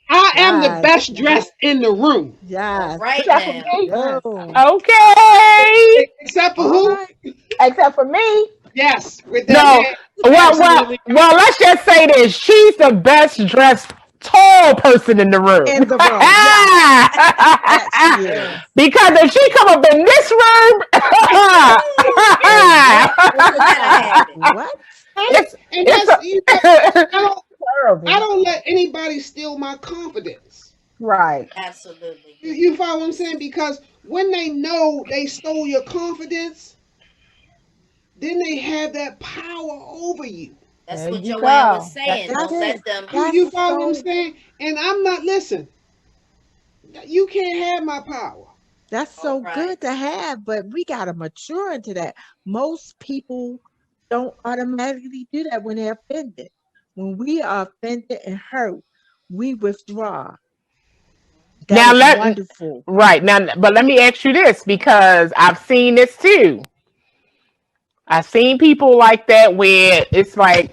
[SPEAKER 6] I am the
[SPEAKER 5] Yes.
[SPEAKER 6] best dressed in the room.
[SPEAKER 3] All
[SPEAKER 5] Yes.
[SPEAKER 3] right
[SPEAKER 7] Except for
[SPEAKER 3] now.
[SPEAKER 7] me.
[SPEAKER 5] Yes.
[SPEAKER 4] No.
[SPEAKER 2] Okay.
[SPEAKER 6] Except for
[SPEAKER 5] All
[SPEAKER 6] who?
[SPEAKER 5] right.
[SPEAKER 7] Except for me.
[SPEAKER 6] Yes, with that
[SPEAKER 2] No.
[SPEAKER 6] man,
[SPEAKER 2] Well,
[SPEAKER 6] absolutely.
[SPEAKER 2] let's just say this. She's the best dressed tall person in the room.
[SPEAKER 5] In the room. Yes. That she is.
[SPEAKER 4] Yes.
[SPEAKER 2] Because if she come up in this room,
[SPEAKER 5] Say what?
[SPEAKER 3] What gotta happen?
[SPEAKER 5] What?
[SPEAKER 6] Right?
[SPEAKER 2] it's
[SPEAKER 6] And
[SPEAKER 2] it's
[SPEAKER 6] that's you know,
[SPEAKER 2] a
[SPEAKER 6] I don't I
[SPEAKER 7] Serving.
[SPEAKER 6] don't let anybody steal my confidence.
[SPEAKER 7] Right.
[SPEAKER 3] Absolutely.
[SPEAKER 6] You follow what I'm saying? Because when they know they stole your confidence, then they have that power over you.
[SPEAKER 3] That's
[SPEAKER 4] There
[SPEAKER 3] what
[SPEAKER 4] you
[SPEAKER 3] Joanne was
[SPEAKER 4] go.
[SPEAKER 3] saying.
[SPEAKER 5] That's
[SPEAKER 3] Don't
[SPEAKER 5] it.
[SPEAKER 3] let them.
[SPEAKER 5] That's
[SPEAKER 6] You follow what I'm
[SPEAKER 5] so
[SPEAKER 6] saying? And I'm not listen. You can't have my power.
[SPEAKER 5] that's
[SPEAKER 3] All
[SPEAKER 5] so
[SPEAKER 3] right.
[SPEAKER 5] good to have, but we gotta mature into that. Most people don't automatically do that when they're offended. When we are offended and hurt, we withdraw. That
[SPEAKER 2] now
[SPEAKER 5] is
[SPEAKER 2] let
[SPEAKER 5] wonderful.
[SPEAKER 2] right now, but let me ask you this because I've seen this too. I've seen people like that where it's like,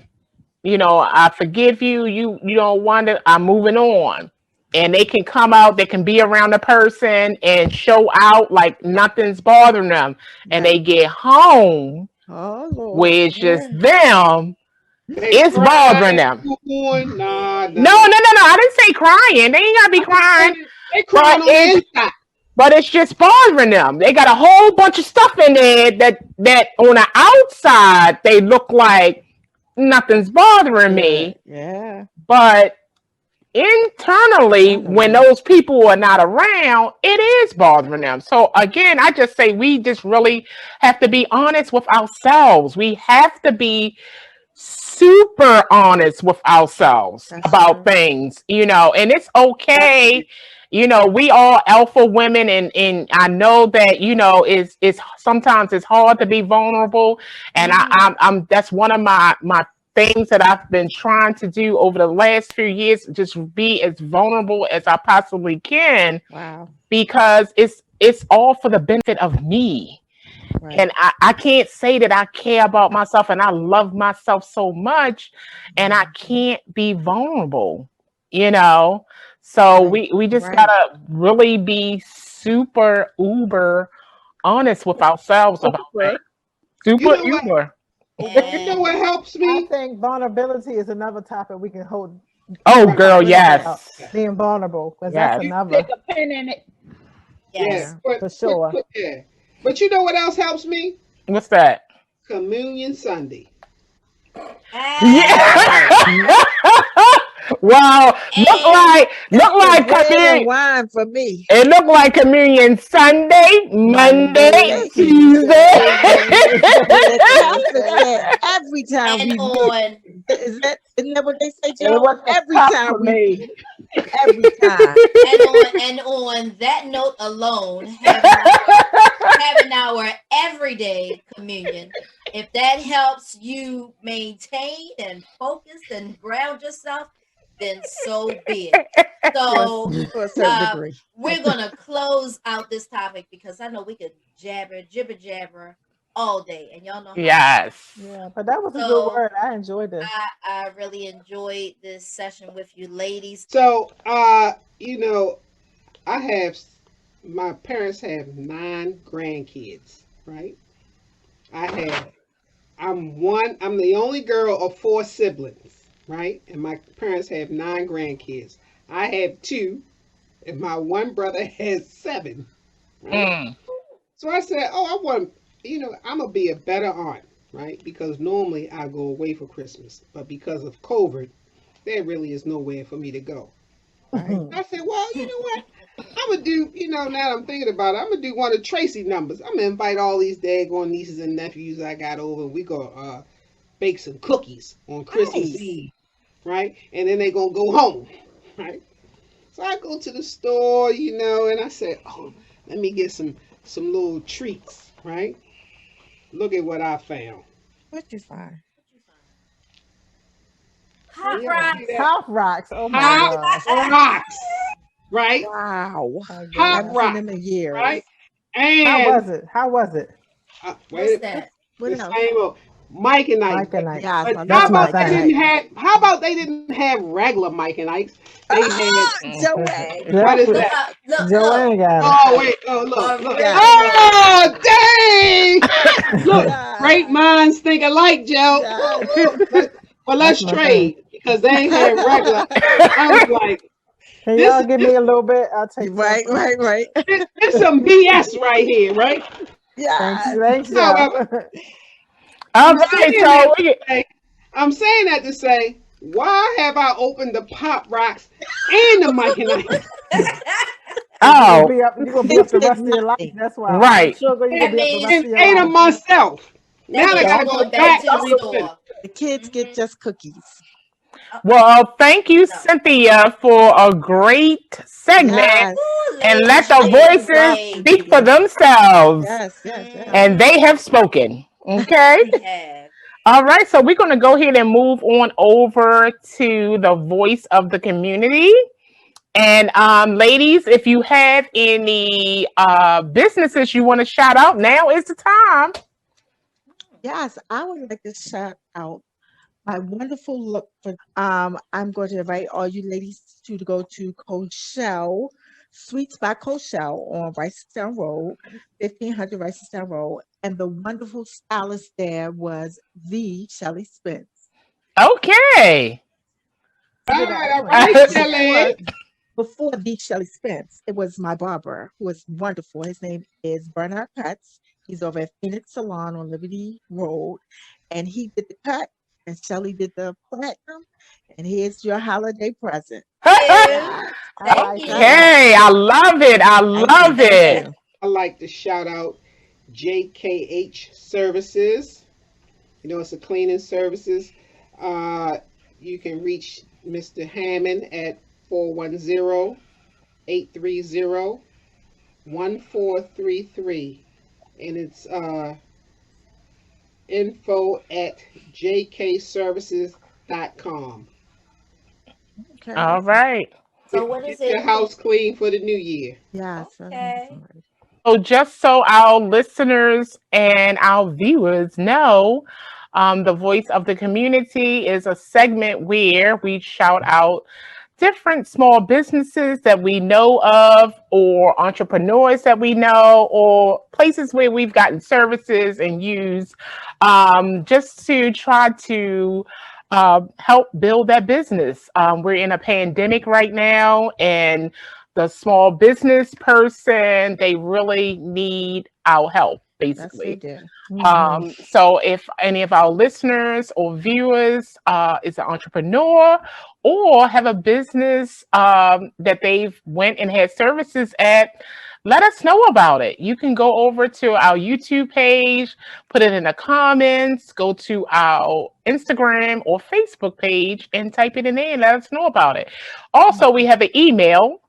[SPEAKER 2] I forgive you, you don't want it, I'm moving on. And they can come out, they can be around a person and show out like nothing's bothering them. And
[SPEAKER 5] Right.
[SPEAKER 2] they get home
[SPEAKER 5] Oh Lord.
[SPEAKER 2] where it's just
[SPEAKER 5] Yeah.
[SPEAKER 2] them,
[SPEAKER 6] They
[SPEAKER 2] it's bothering
[SPEAKER 6] cry,
[SPEAKER 2] them.
[SPEAKER 6] move on. Nah,
[SPEAKER 2] No,
[SPEAKER 6] nah.
[SPEAKER 2] no, no, no. I didn't say crying. They ain't gotta be crying,
[SPEAKER 6] They
[SPEAKER 2] but
[SPEAKER 6] crying on the
[SPEAKER 2] it's
[SPEAKER 6] inside.
[SPEAKER 2] but it's just bothering them. They got a whole bunch of stuff in there that on the outside they look like nothing's bothering
[SPEAKER 5] Good.
[SPEAKER 2] me,
[SPEAKER 5] Yeah.
[SPEAKER 2] but internally, when
[SPEAKER 5] Internally.
[SPEAKER 2] those people are not around, it is bothering them. So again, I just say we just really have to be honest with ourselves. We have to be super honest with ourselves
[SPEAKER 5] That's
[SPEAKER 2] about
[SPEAKER 5] true.
[SPEAKER 2] things, and it's okay. We all alpha women, and I know that, it's sometimes it's hard to be vulnerable. And
[SPEAKER 5] Yeah.
[SPEAKER 2] I'm that's one of my things that I've been trying to do over the last few years, just be as vulnerable as I possibly can,
[SPEAKER 5] Wow.
[SPEAKER 2] because it's all for the benefit of me.
[SPEAKER 5] Right.
[SPEAKER 2] And I can't say that I care about myself and I love myself so much, and I
[SPEAKER 5] Mhm.
[SPEAKER 2] can't be vulnerable, you know? So
[SPEAKER 5] Right.
[SPEAKER 2] we just
[SPEAKER 5] Right.
[SPEAKER 2] gotta really be super uber honest with ourselves about things.
[SPEAKER 7] Over.
[SPEAKER 6] You
[SPEAKER 2] Super
[SPEAKER 6] know what?
[SPEAKER 2] uber.
[SPEAKER 6] You know
[SPEAKER 3] And
[SPEAKER 6] what helps
[SPEAKER 4] I
[SPEAKER 6] me?
[SPEAKER 4] think vulnerability is another topic we can hold
[SPEAKER 2] Oh
[SPEAKER 6] Right.
[SPEAKER 2] girl,
[SPEAKER 4] conversation
[SPEAKER 6] Yeah.
[SPEAKER 4] about,
[SPEAKER 2] yes.
[SPEAKER 4] being vulnerable, because that's
[SPEAKER 2] Yes.
[SPEAKER 6] You,
[SPEAKER 7] Stick
[SPEAKER 4] another
[SPEAKER 7] a pin in it.
[SPEAKER 6] yeah.
[SPEAKER 3] yes.
[SPEAKER 5] Yeah.
[SPEAKER 6] But
[SPEAKER 4] for sure.
[SPEAKER 6] yeah. But you know what else helps me?
[SPEAKER 2] What's that?
[SPEAKER 6] Communion Sunday.
[SPEAKER 2] Yeah.
[SPEAKER 5] Right.
[SPEAKER 2] Wow. Look
[SPEAKER 3] And
[SPEAKER 2] like
[SPEAKER 5] It's
[SPEAKER 2] look
[SPEAKER 5] the
[SPEAKER 2] like
[SPEAKER 5] bread and
[SPEAKER 2] communion.
[SPEAKER 5] wine for me.
[SPEAKER 2] It looked like communion Sunday,
[SPEAKER 4] Monday,
[SPEAKER 2] Monday,
[SPEAKER 5] Listen,
[SPEAKER 2] Tuesday.
[SPEAKER 4] Tuesday,
[SPEAKER 5] the
[SPEAKER 4] Wednesday,
[SPEAKER 5] Catholic
[SPEAKER 4] Thursday,
[SPEAKER 5] said
[SPEAKER 4] Friday.
[SPEAKER 5] every time
[SPEAKER 3] and
[SPEAKER 5] we meet.
[SPEAKER 3] on
[SPEAKER 5] Isn't that what they say,
[SPEAKER 7] It
[SPEAKER 5] Joe?
[SPEAKER 7] was
[SPEAKER 5] Every
[SPEAKER 7] tough
[SPEAKER 5] time
[SPEAKER 7] for
[SPEAKER 5] we
[SPEAKER 7] me.
[SPEAKER 5] meet. Every time.
[SPEAKER 3] and on that note alone, having our everyday communion, if that helps you maintain and focus and ground yourself, then so be it. So
[SPEAKER 5] To a certain
[SPEAKER 3] uh,
[SPEAKER 5] degree.
[SPEAKER 3] we're gonna close out this topic because I know we could jibber jabber all day, and y'all know how we do.
[SPEAKER 2] Yes.
[SPEAKER 4] Yeah, but that was a good
[SPEAKER 3] So
[SPEAKER 4] word. I enjoyed this.
[SPEAKER 3] I really enjoyed this session with you ladies.
[SPEAKER 6] So, I have my parents have 9 grandkids, right? I have I'm I'm the only girl of 4 siblings, right? And my parents have 9 grandkids. I have 2, and my one brother has 7, right?
[SPEAKER 2] Mm.
[SPEAKER 6] So I said, oh, I want, I'm gonna be a better aunt, right? Because normally I go away for Christmas, but because of COVID, there really is nowhere for me to go. Right? I said, well, you know what? I'm gonna do, now that I'm thinking about it, I'm gonna do one of Tracy numbers. I'm gonna invite all these daggone nieces and nephews I got over, and we gonna bake some cookies on Christmas
[SPEAKER 5] Nice.
[SPEAKER 6] Eve, right? And then they gonna go home, right? So I go to the store, and I said, oh, let me get some little treats, right? Look at what I found.
[SPEAKER 5] What you find?
[SPEAKER 3] Hot
[SPEAKER 6] You
[SPEAKER 3] rocks.
[SPEAKER 6] see that?
[SPEAKER 4] Pop rocks. Oh my
[SPEAKER 6] Hot
[SPEAKER 4] gosh.
[SPEAKER 6] rocks, right?
[SPEAKER 5] Wow.
[SPEAKER 4] Oh my
[SPEAKER 6] Hot
[SPEAKER 5] Haven't
[SPEAKER 4] goodness.
[SPEAKER 5] seen
[SPEAKER 6] rocks,
[SPEAKER 5] them in years.
[SPEAKER 6] right?
[SPEAKER 4] How
[SPEAKER 6] And
[SPEAKER 4] was it? How was it?
[SPEAKER 3] What's
[SPEAKER 6] wait,
[SPEAKER 3] that?
[SPEAKER 5] What
[SPEAKER 6] the
[SPEAKER 5] else?
[SPEAKER 6] same old Mike and Ike.
[SPEAKER 4] Mike and Ike.
[SPEAKER 5] Yes,
[SPEAKER 6] But
[SPEAKER 5] I
[SPEAKER 6] how
[SPEAKER 4] That's
[SPEAKER 5] love
[SPEAKER 4] my
[SPEAKER 6] about
[SPEAKER 5] Mike
[SPEAKER 6] they
[SPEAKER 5] and
[SPEAKER 4] thing.
[SPEAKER 5] Ike.
[SPEAKER 6] how about they didn't have regular Mike and Ike? They had
[SPEAKER 5] Joey.
[SPEAKER 6] what is
[SPEAKER 3] Look
[SPEAKER 6] that?
[SPEAKER 3] up. Look.
[SPEAKER 4] Joanne got
[SPEAKER 6] Oh wait, oh look.
[SPEAKER 5] Yeah.
[SPEAKER 6] Oh dang! Look, great
[SPEAKER 5] Yeah.
[SPEAKER 6] minds think alike, Joe.
[SPEAKER 5] Yes.
[SPEAKER 6] But
[SPEAKER 4] That's
[SPEAKER 6] let's
[SPEAKER 4] my thing.
[SPEAKER 6] trade because they ain't had regular. I was like,
[SPEAKER 4] Can
[SPEAKER 6] this
[SPEAKER 4] y'all give me a little bit? I'll take
[SPEAKER 5] Right,
[SPEAKER 4] some.
[SPEAKER 5] right.
[SPEAKER 6] this some BS right here, right?
[SPEAKER 4] Thanks,
[SPEAKER 5] Yes.
[SPEAKER 4] thanks,
[SPEAKER 6] However,
[SPEAKER 4] Joe.
[SPEAKER 2] All
[SPEAKER 6] I'm
[SPEAKER 2] right,
[SPEAKER 6] saying
[SPEAKER 2] so
[SPEAKER 6] that to say, I'm saying that to say, why have I opened the Pop Rocks and the Mike and Ike?
[SPEAKER 4] Cause
[SPEAKER 2] oh,
[SPEAKER 4] you're gonna be
[SPEAKER 5] It
[SPEAKER 4] up the
[SPEAKER 5] did
[SPEAKER 4] rest of your life.
[SPEAKER 5] nothing.
[SPEAKER 4] That's why. All that
[SPEAKER 2] right.
[SPEAKER 4] sugar, you're
[SPEAKER 6] And,
[SPEAKER 4] gonna
[SPEAKER 3] That
[SPEAKER 4] be up the rest
[SPEAKER 3] means
[SPEAKER 4] of your
[SPEAKER 6] ate them
[SPEAKER 4] life.
[SPEAKER 6] myself.
[SPEAKER 3] that
[SPEAKER 6] Now I
[SPEAKER 3] means
[SPEAKER 6] gotta
[SPEAKER 3] you
[SPEAKER 6] go
[SPEAKER 3] going back
[SPEAKER 6] back
[SPEAKER 3] to the
[SPEAKER 6] to the center.
[SPEAKER 3] store.
[SPEAKER 5] The kids get
[SPEAKER 3] Mhm.
[SPEAKER 5] just cookies.
[SPEAKER 2] Well, thank you,
[SPEAKER 3] No.
[SPEAKER 2] Cynthia, for a great segment.
[SPEAKER 5] Yes.
[SPEAKER 3] Ooh,
[SPEAKER 2] And let
[SPEAKER 3] ladies,
[SPEAKER 2] the
[SPEAKER 3] ladies,
[SPEAKER 2] voices speak for
[SPEAKER 3] ladies.
[SPEAKER 2] themselves.
[SPEAKER 5] Yes.
[SPEAKER 2] And
[SPEAKER 3] Mhm.
[SPEAKER 2] they have spoken. Okay.
[SPEAKER 3] We have.
[SPEAKER 2] All right. So we're going to go ahead and move on over to the voice of the community. And ladies, if you have any businesses you want to shout out, now is the time.
[SPEAKER 5] Yes, I would like to shout out my wonderful look for I'm going to invite all you ladies to go to Coachelle Sweets by Coachelle on Ricestown Road, 1500 Ricestown Road. And the wonderful stylist there was the Shelley Spence.
[SPEAKER 2] Okay.
[SPEAKER 6] All
[SPEAKER 5] Actually,
[SPEAKER 6] right,
[SPEAKER 5] before
[SPEAKER 6] Shelly.
[SPEAKER 5] before the Shelley Spence, it was my barber who was wonderful. His name is Bernard Cuts. He's over at Phoenix Salon on Liberty Road, and he did the cut, and Shelley did the platinum. And here's your holiday present.
[SPEAKER 3] Thank you.
[SPEAKER 5] Yes,
[SPEAKER 4] I
[SPEAKER 3] Thank
[SPEAKER 4] like
[SPEAKER 3] you.
[SPEAKER 4] that.
[SPEAKER 2] Okay. I love it. I
[SPEAKER 5] thank you,
[SPEAKER 2] love
[SPEAKER 5] thank
[SPEAKER 2] it.
[SPEAKER 5] you.
[SPEAKER 6] I like to shout out JKH Services. It's a cleaning services. Uh, you can reach Mr. Hammond at 410-830-1433. And it's info at jkservices.com.
[SPEAKER 5] Okay,
[SPEAKER 2] All
[SPEAKER 5] that's
[SPEAKER 2] right.
[SPEAKER 3] So what is
[SPEAKER 6] Get your
[SPEAKER 3] it?
[SPEAKER 6] house clean for the new year.
[SPEAKER 5] yes.
[SPEAKER 3] Okay.
[SPEAKER 2] So, just so our listeners and our viewers know, the voice of the community is a segment where we shout out different small businesses that we know of, or entrepreneurs that we know, or places where we've gotten services and used just to try to help build that business. We're in a pandemic right now, and the small business person, they really need our help,
[SPEAKER 5] Yes, they
[SPEAKER 2] basically.
[SPEAKER 5] do.
[SPEAKER 4] Mhm.
[SPEAKER 2] So if any of our listeners or viewers is an entrepreneur or have a business that they've went and had services at, let us know about it. You can go over to our YouTube page, put it in the comments, go to our Instagram or Facebook page and type it in there and let us know about it. Also, we have an email,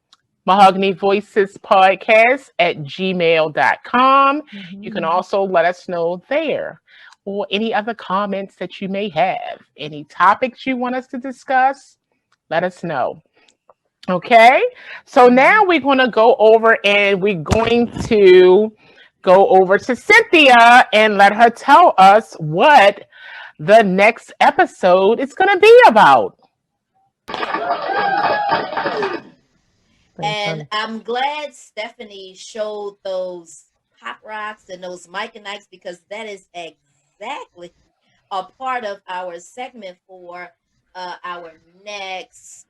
[SPEAKER 2] Mahogany Voices Podcast at gmail.com. You can also let us know there, or any other comments that you may have. Any topics you want us to discuss, let us know. Okay, so now we're going to go over and we're going to go over to Cynthia and let her tell us what the next episode is going to be about.
[SPEAKER 4] Thanks,
[SPEAKER 3] And
[SPEAKER 4] honey.
[SPEAKER 3] I'm glad Stephanie showed those Pop Rocks and those Mike and Ikes because that is exactly a part of our segment for our next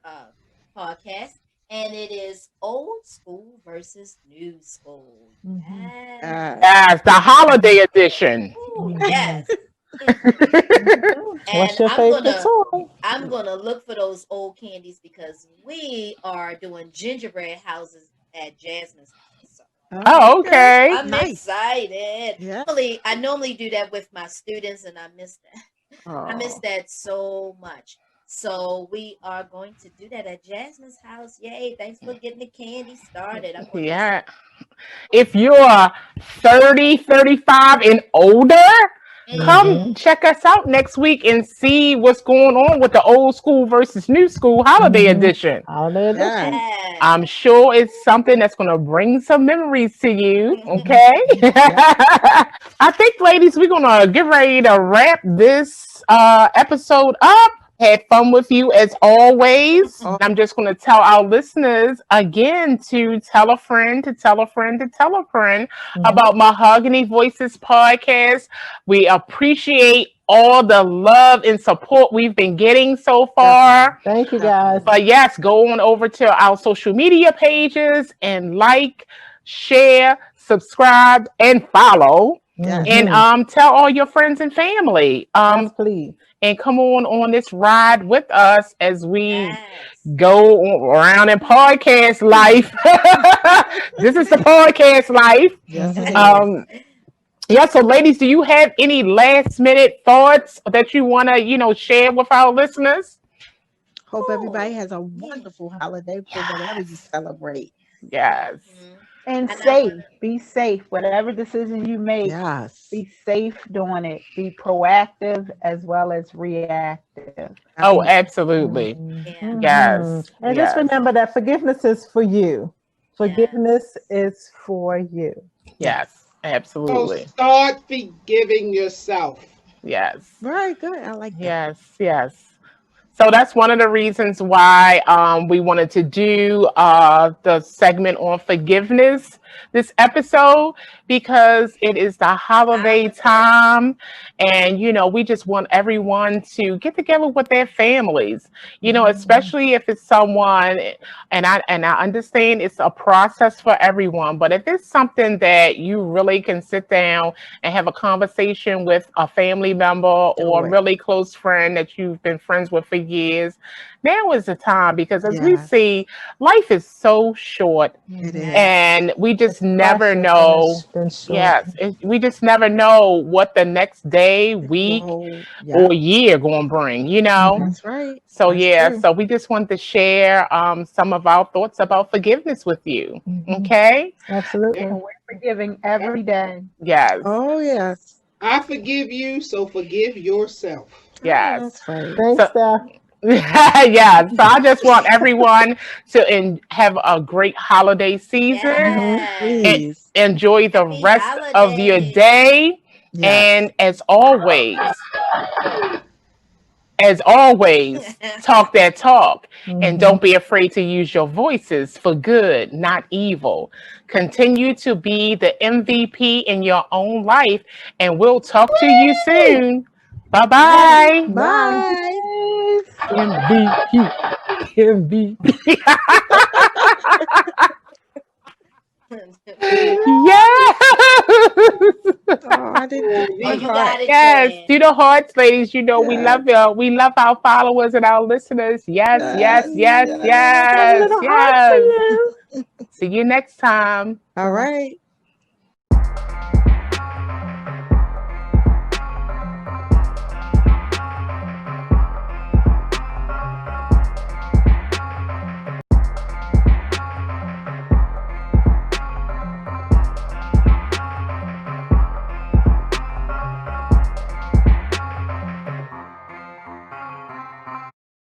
[SPEAKER 3] podcast, and it is old school versus new school.
[SPEAKER 4] Mhm.
[SPEAKER 3] Yes.
[SPEAKER 2] Yes, the holiday edition.
[SPEAKER 3] Ooh,
[SPEAKER 4] Mhm.
[SPEAKER 3] yes.
[SPEAKER 4] What's
[SPEAKER 3] And
[SPEAKER 4] your favorite toy?
[SPEAKER 3] I'm gonna look for those old candies because we are doing gingerbread houses at Jasmine's house. So
[SPEAKER 2] Oh,
[SPEAKER 5] Okay.
[SPEAKER 2] okay.
[SPEAKER 3] I'm
[SPEAKER 5] Nice.
[SPEAKER 3] excited.
[SPEAKER 5] Yeah.
[SPEAKER 3] I normally do that with my students, and I miss that. I miss
[SPEAKER 5] Oh.
[SPEAKER 3] that so much. So we are going to do that at Jasmine's house. Yay! Thanks for getting the candy started. I'm gonna get some.
[SPEAKER 2] Yeah. If you're 30, 35 and older, come
[SPEAKER 3] Mm-hmm.
[SPEAKER 2] check us out next week and see what's going on with the old school versus new school holiday
[SPEAKER 4] Mhm.
[SPEAKER 2] edition.
[SPEAKER 4] Holiday edition.
[SPEAKER 5] Yeah.
[SPEAKER 3] Yes.
[SPEAKER 2] I'm sure it's something that's going to bring some memories to you.
[SPEAKER 3] Mhm.
[SPEAKER 2] Okay.
[SPEAKER 5] Yeah.
[SPEAKER 2] I think, ladies, we're going to get ready to wrap this episode up. Had fun with you as always.
[SPEAKER 5] Oh,
[SPEAKER 2] I'm just going to tell our listeners again to tell a friend, to tell a friend, to tell a friend
[SPEAKER 4] Mhm.
[SPEAKER 2] about Mahogany Voices podcast. We appreciate all the love and support we've been getting so far.
[SPEAKER 4] Thank you, guys.
[SPEAKER 2] But yes, go on over to our social media pages and like, share, subscribe, and follow.
[SPEAKER 5] yes.
[SPEAKER 2] And
[SPEAKER 4] Mhm.
[SPEAKER 2] tell all your friends and family.
[SPEAKER 4] Yes, please.
[SPEAKER 2] And come on this ride with us as we
[SPEAKER 3] Yes.
[SPEAKER 2] go around in podcast life. This is the podcast life.
[SPEAKER 5] Yes, it
[SPEAKER 4] Mhm.
[SPEAKER 5] is.
[SPEAKER 2] Yeah, so ladies, do you have any last minute thoughts that you want to, share with our listeners?
[SPEAKER 5] Hope everybody
[SPEAKER 3] Ooh,
[SPEAKER 5] has a
[SPEAKER 3] yeah.
[SPEAKER 5] wonderful holiday for whatever you celebrate.
[SPEAKER 2] Yes.
[SPEAKER 3] Mhm.
[SPEAKER 7] And
[SPEAKER 3] And I
[SPEAKER 7] safe.
[SPEAKER 3] wanna.
[SPEAKER 7] Be safe. Whatever decision you make,
[SPEAKER 5] Yes.
[SPEAKER 7] be safe doing it. Be proactive as well as reactive.
[SPEAKER 2] Oh,
[SPEAKER 5] Absolutely.
[SPEAKER 2] absolutely.
[SPEAKER 3] Yeah.
[SPEAKER 2] Yes.
[SPEAKER 4] And just
[SPEAKER 2] Yes.
[SPEAKER 4] remember that forgiveness is for you. Forgiveness
[SPEAKER 3] Yes.
[SPEAKER 4] is for you.
[SPEAKER 5] Yes.
[SPEAKER 2] Yes.
[SPEAKER 6] So
[SPEAKER 2] Absolutely.
[SPEAKER 6] start forgiving yourself.
[SPEAKER 2] Yes.
[SPEAKER 5] Very good. I like that.
[SPEAKER 2] Yes. Yes. So that's one of the reasons why we wanted to do the segment on forgiveness this episode, because it is the holiday time, and we just want everyone to get together with their families, especially if it's someone, and I understand it's a process for everyone, but if it's something that you really can sit down and have a conversation with a family member or
[SPEAKER 5] Do
[SPEAKER 2] a
[SPEAKER 5] it.
[SPEAKER 2] really close friend that you've been friends with for years, now is the time, because as we
[SPEAKER 5] Yes.
[SPEAKER 2] see, life is so short,
[SPEAKER 5] It is.
[SPEAKER 2] and we just
[SPEAKER 4] It's
[SPEAKER 2] never
[SPEAKER 4] precious and
[SPEAKER 2] know.
[SPEAKER 4] it's been short.
[SPEAKER 2] Yes, we just never know what the next day, week,
[SPEAKER 5] Whoa. Yeah.
[SPEAKER 2] or year going to bring,
[SPEAKER 4] Mhm.
[SPEAKER 5] That's right.
[SPEAKER 2] So
[SPEAKER 5] That's
[SPEAKER 2] yeah,
[SPEAKER 5] true.
[SPEAKER 2] so we just want to share some of our thoughts about forgiveness with you.
[SPEAKER 4] Mhm.
[SPEAKER 2] Okay?
[SPEAKER 4] Absolutely.
[SPEAKER 6] Yeah.
[SPEAKER 7] And we're forgiving every day.
[SPEAKER 2] Yes.
[SPEAKER 5] Oh, yes.
[SPEAKER 6] I forgive you, so forgive yourself.
[SPEAKER 5] Oh,
[SPEAKER 2] Yes.
[SPEAKER 5] that's right.
[SPEAKER 4] Thanks,
[SPEAKER 2] So
[SPEAKER 4] Steph.
[SPEAKER 2] yeah, so I just want everyone to have a great holiday season
[SPEAKER 3] Yes.
[SPEAKER 2] and
[SPEAKER 5] Please.
[SPEAKER 2] enjoy the
[SPEAKER 3] Happy
[SPEAKER 2] rest of your
[SPEAKER 3] holidays.
[SPEAKER 2] day.
[SPEAKER 5] Yes.
[SPEAKER 2] And as always, talk that talk. And
[SPEAKER 4] Mhm.
[SPEAKER 2] don't be afraid to use your voices for good, not evil. Continue to be the MVP in your own life. And we'll talk to you soon. Bye-bye.
[SPEAKER 5] Bye.
[SPEAKER 2] MVP. MVP. Yes.
[SPEAKER 5] Oh, I didn't do
[SPEAKER 3] Oh,
[SPEAKER 5] the
[SPEAKER 3] you
[SPEAKER 5] heart.
[SPEAKER 3] got it,
[SPEAKER 2] Yes.
[SPEAKER 3] Jen.
[SPEAKER 2] Do the hearts, ladies. We
[SPEAKER 5] Yes.
[SPEAKER 2] love you. We love our followers and our listeners. Yes, yes,
[SPEAKER 5] Yes.
[SPEAKER 2] yes,
[SPEAKER 5] Yes.
[SPEAKER 4] Got a
[SPEAKER 2] yes,
[SPEAKER 4] little heart for
[SPEAKER 2] yes.
[SPEAKER 4] you.
[SPEAKER 2] See you next time.
[SPEAKER 5] All right.